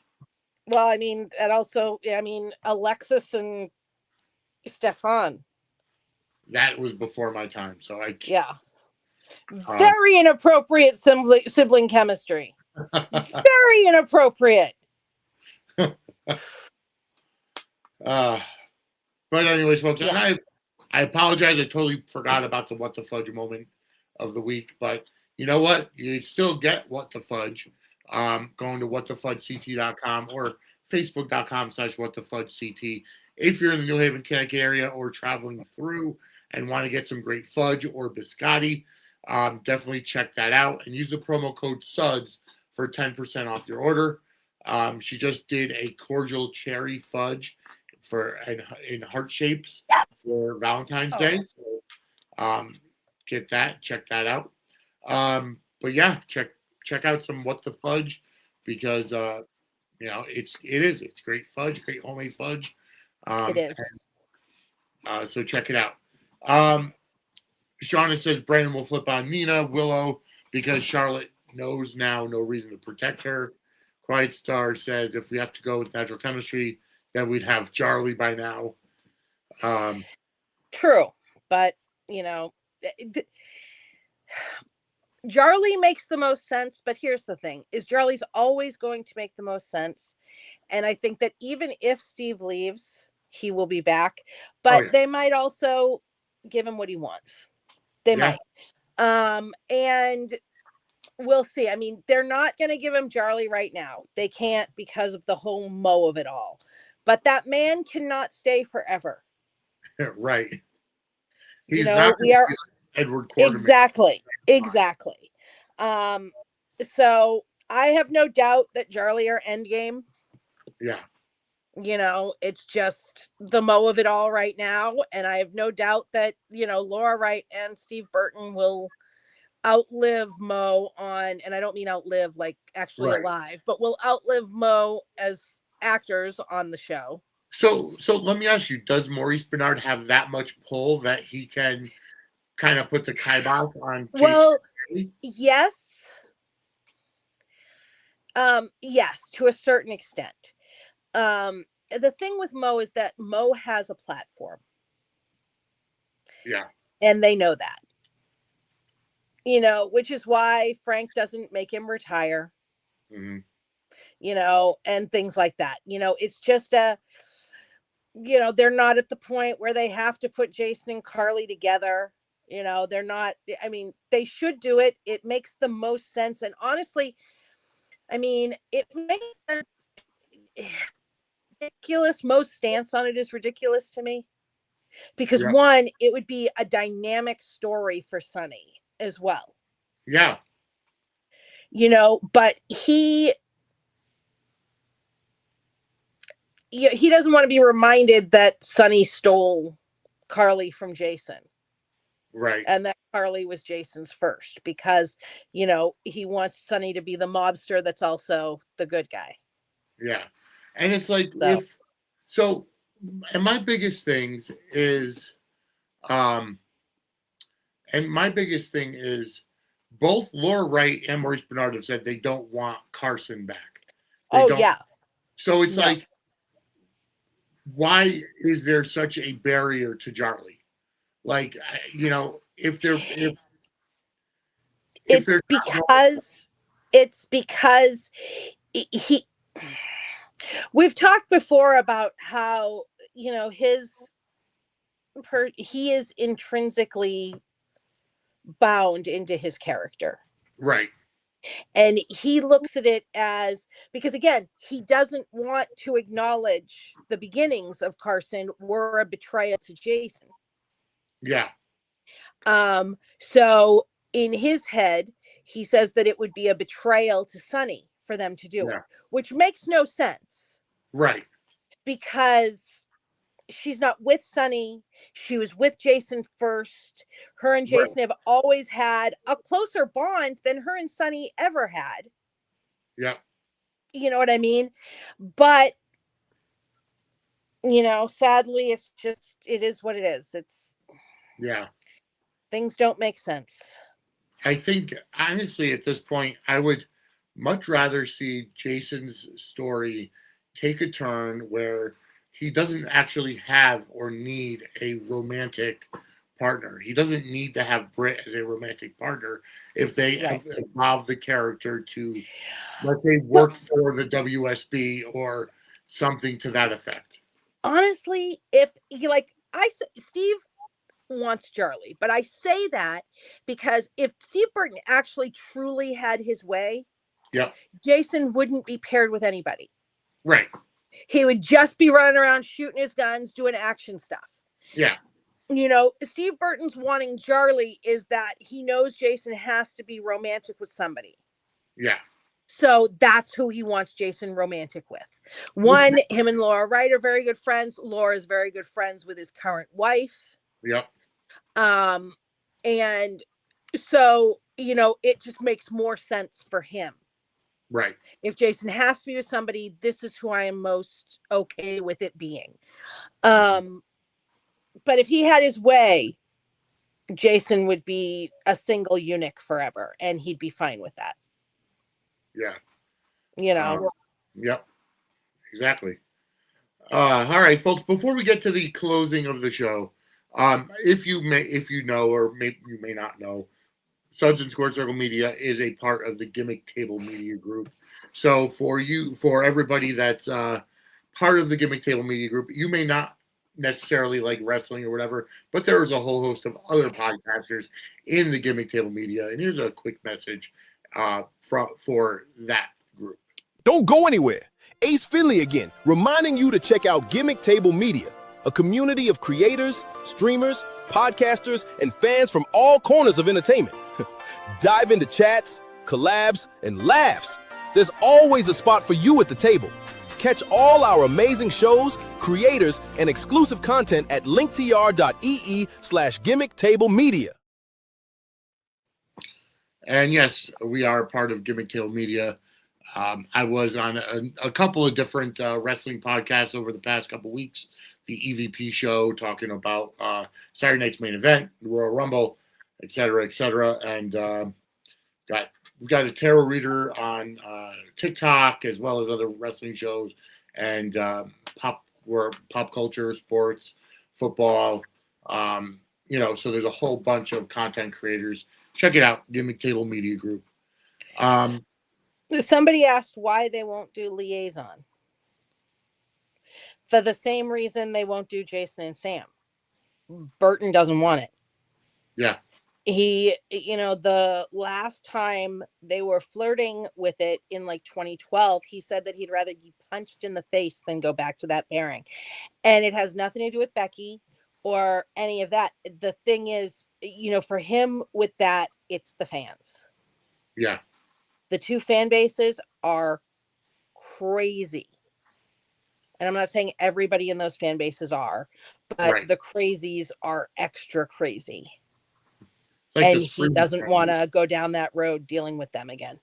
Well, I mean, and also, Alexis and Stefan. That was before my time, so I can't. Yeah. Very inappropriate sibling chemistry. Very inappropriate. But anyways, folks, yeah. And I apologize. I totally forgot about the What the Fudge moment of the week. But you know what? You still get What the Fudge going to whatthefudgect.com or facebook.com/whatthefudgect. If you're in the New Haven, Connecticut area or traveling through and want to get some great fudge or biscotti, definitely check that out and use the promo code SUDS for 10% off your order. She just did a cordial cherry fudge in heart shapes for Valentine's Day. So get that, check that out. But yeah, check out some What the Fudge because it's great fudge, great homemade fudge. It is. So check it out. Shauna says Brandon will flip on Nina Willow because Charlotte knows now no reason to protect her. Quiet Star says if we have to go with natural chemistry, then we'd have Charlie by now. True, but Charlie makes the most sense. But here's the thing: is Charlie's always going to make the most sense, and I think that even if Steve leaves, he will be back. But they might also give him what he wants. They might, and we'll see. I mean, they're not going to give him Charlie right now. They can't because of the whole Mo of it all. But that man cannot stay forever. Right. He's not going to be Edward Quartermain. Exactly. So I have no doubt that Charlie are endgame. Yeah. It's just the Mo of it all right now. And I have no doubt that, Laura Wright and Steve Burton will outlive Mo on, and I don't mean outlive like actually alive, but will outlive Mo as actors on the show. So let me ask you, does Maurice Bernard have that much pull that he can kind of put the kibosh on Jason? Well, yes. Yes, to a certain extent. The thing with Mo is that Mo has a platform. Yeah. And they know that. Which is why Frank doesn't make him retire. Mm-hmm. And things like that. It's just they're not at the point where they have to put Jason and Carly together. They're not, I mean, they should do it. It makes the most sense. And honestly, I mean, it makes sense. Ridiculous. Mo's stance on it is ridiculous to me because one, it would be a dynamic story for Sonny as well. Yeah. But he doesn't want to be reminded that Sonny stole Carly from Jason. Right. And that Carly was Jason's first because, he wants Sonny to be the mobster that's also the good guy. Yeah. And it's like, and my biggest things is, both Laura Wright and Maurice Bernard have said they don't want Carson back. So it's like, why is there such a barrier to Charlie? Like, you know, if they're It's because he we've talked before about how, you know, he is intrinsically bound into his character. right, And he looks at it as, because again, he doesn't want to acknowledge the beginnings of Carson were a betrayal to Jason. yeah, So in his head, he says that it would be a betrayal to Sonny for them to do yeah, it, which makes no sense right, because she's not with Sonny. She was with Jason first. Her and right, Jason have always had a closer bond than her and Sonny ever had. yeah, You know what I mean? But, you know, sadly, it is what it is. yeah. Things don't make sense. I think honestly, at this point, I would much rather see Jason's story take a turn where he doesn't actually have or need a romantic partner. He doesn't need to have Britt as a romantic partner if they Right. evolve the character to, let's say, work for the WSB or something to that effect. Honestly, if you like, Steve wants Charlie, but I say that because if Steve Burton actually truly had his way, Yep. Jason wouldn't be paired with anybody. Right. He would just be running around shooting his guns, doing action stuff. Yeah. You know, Steve Burton's wanting Charlie is that he knows Jason has to be romantic with somebody. Yeah. So that's who he wants Jason romantic with. One, him and Laura Wright are very good friends. Laura's very good friends with his current wife. Yep. And so, you know, it just makes more sense for him. Right. If Jason has to be with somebody, this is who I am most okay with it being. But if he had his way, Jason would be a single eunuch forever, and he'd be fine with that. Yeah. You know. Yep. Exactly. All right, folks. Before we get to the closing of the show, if you know, or you may not know, Suds and Squared Circle Media is a part of the Gimmick Table Media Group. So for everybody that's part of the Gimmick Table Media Group, you may not necessarily like wrestling or whatever, but there is a whole host of other podcasters in the Gimmick Table Media. And here's a quick message for that group. Don't go anywhere. Ace Finley again, reminding you to check out Gimmick Table Media, a community of creators, streamers, podcasters, and fans from all corners of entertainment. Dive into chats, collabs, and laughs. There's always a spot for you at the table. Catch all our amazing shows, creators, and exclusive content at linktr.ee/gimmicktablemedia. And yes, we are part of Gimmick Table Media. I was on a couple of different wrestling podcasts over the past couple of weeks. The EVP show talking about Saturday night's main event, the Royal Rumble, et cetera, et cetera. And we've got a tarot reader on TikTok as well as other wrestling shows and pop culture, sports, football. You know, so there's a whole bunch of content creators. Check it out, Gimmick Table Media Group. Somebody asked why they won't do Liaison. For the same reason they won't do Jason and Sam. Burton doesn't want it. Yeah. He, you know, the last time they were flirting with it in like 2012, he said that he'd rather be punched in the face than go back to that pairing. And it has nothing to do with Becky or any of that. The thing is, you know, for him with that, it's the fans. Yeah. The two fan bases are crazy. And I'm not saying everybody in those fan bases are, but Right. the crazies are extra crazy. Like and he doesn't want to go down that road dealing with them again.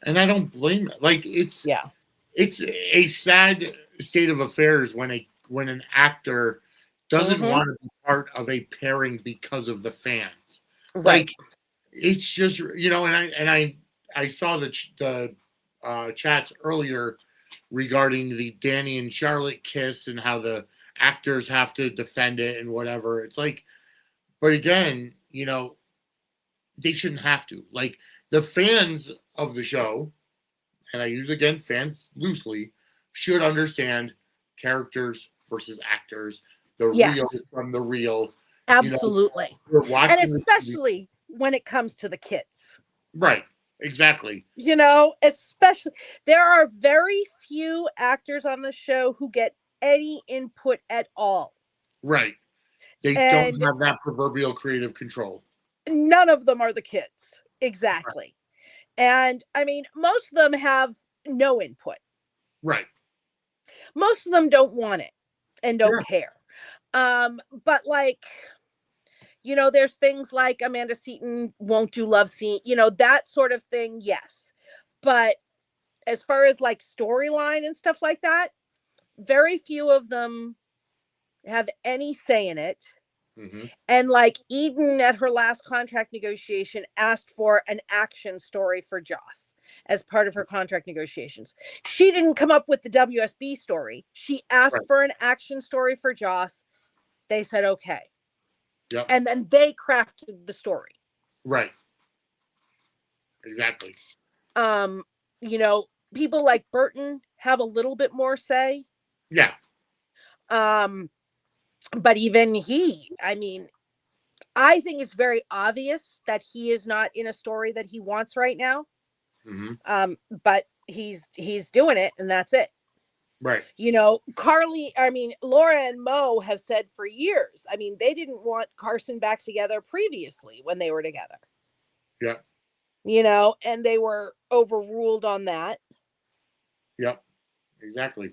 And I don't blame it. Like it's a sad state of affairs when an actor doesn't want to be part of a pairing because of the fans. Right. Like it's just, you know, and I saw the chats earlier regarding the Danny and Charlotte kiss and how the actors have to defend it and whatever. It's like, But again, they shouldn't have to. Like, the fans of the show, and I use, again, fans loosely, should understand characters versus actors, the real from the real. Absolutely. We're watching, and especially when it comes to the kids. Right. Exactly. Especially, there are very few actors on the show who get any input at all. Right. They don't have that proverbial creative control. None of them are the kids. Exactly. Right. And I mean, most of them have no input. Right. Most of them don't want it and don't care. But like, there's things like Amanda Seaton won't do love scene, that sort of thing. Yes. But as far as like storyline and stuff like that, very few of them have any say in it. Mm-hmm. And like Eden at her last contract negotiation asked for an action story for Joss as part of her contract negotiations. She didn't come up with the WSB story. She asked for an action story for Joss. They said, okay. Yep. And then they crafted the story. Right. Exactly. People like Burton have a little bit more say. Yeah. But even he, I mean, I think it's very obvious that he is not in a story that he wants right now. Mm-hmm. But he's doing it, and that's it. Right. Laura and Mo have said for years, I mean, they didn't want Carson back together previously when they were together. Yeah. And they were overruled on that. Yep. Exactly.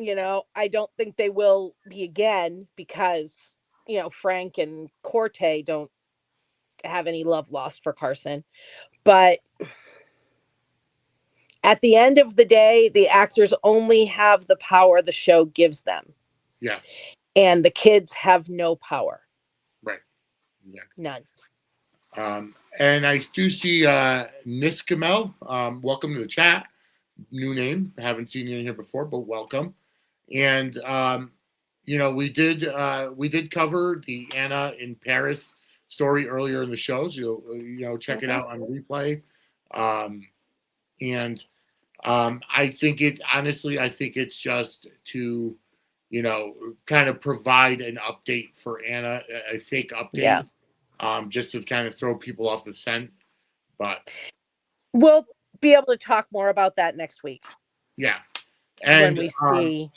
I don't think they will be again because, Frank and Corte don't have any love lost for Carson. But at the end of the day, the actors only have the power the show gives them. Yeah. And the kids have no power. Right. Exactly. None. And I do see Niskamel. Welcome to the chat. New name. I haven't seen you in here before, but welcome. And we did cover the Anna in Paris story earlier in the show. So check it out on replay. And I think it's just to, kind of provide an update for Anna, a fake update, just to kind of throw people off the scent. But we'll be able to talk more about that next week. Yeah. And when we see.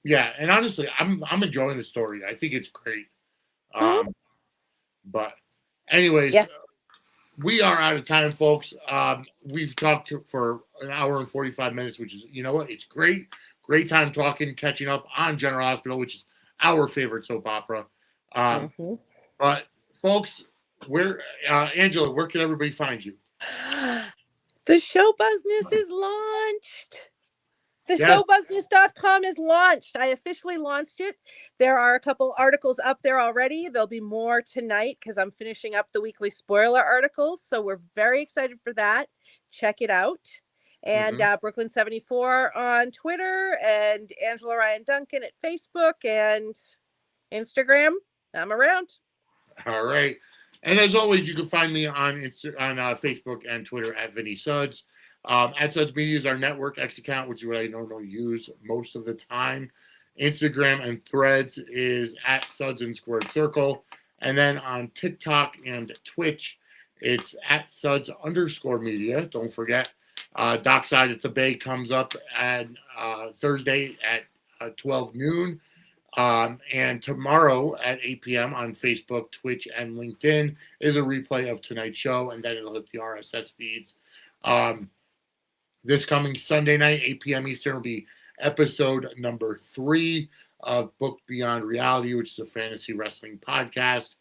Yeah. And honestly, I'm enjoying the story. I think it's great. But anyways, we are out of time, folks. We've talked for an hour and 45 minutes, which is, it's great. Great time talking, catching up on General Hospital, which is our favorite soap opera. But folks, Angela, where can everybody find you? The Show Business is launched. Showbusiness.com is launched. I officially launched it. There are a couple articles up there already. There'll be more tonight because I'm finishing up the weekly spoiler articles. So we're very excited for that. Check it out. And Brooklyn 74 on Twitter and Angela Ryan Duncan at Facebook and Instagram. I'm around. All right. And as always, you can find me on Facebook and Twitter at Vinny Suds. At Suds Media is our network X account, which is what I normally use most of the time. Instagram and Threads is at Suds and Squared Circle. And then on TikTok and Twitch, it's at Suds_media. Don't forget, Dockside at the Bay comes up at Thursday at 12 noon. And tomorrow at 8 p.m. on Facebook, Twitch, and LinkedIn is a replay of tonight's show, and then it'll hit the RSS feeds. This coming Sunday night, 8 p.m. Eastern, will be episode number 3 of Booked Beyond Reality, which is a fantasy wrestling podcast.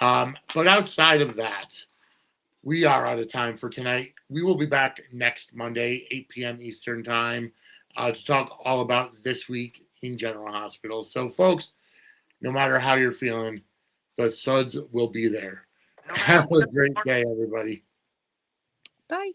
But outside of that, we are out of time for tonight. We will be back next Monday, 8 p.m. Eastern time, to talk all about this week in General Hospital. So, folks, no matter how you're feeling, the Suds will be there. Have a great day, everybody. Bye.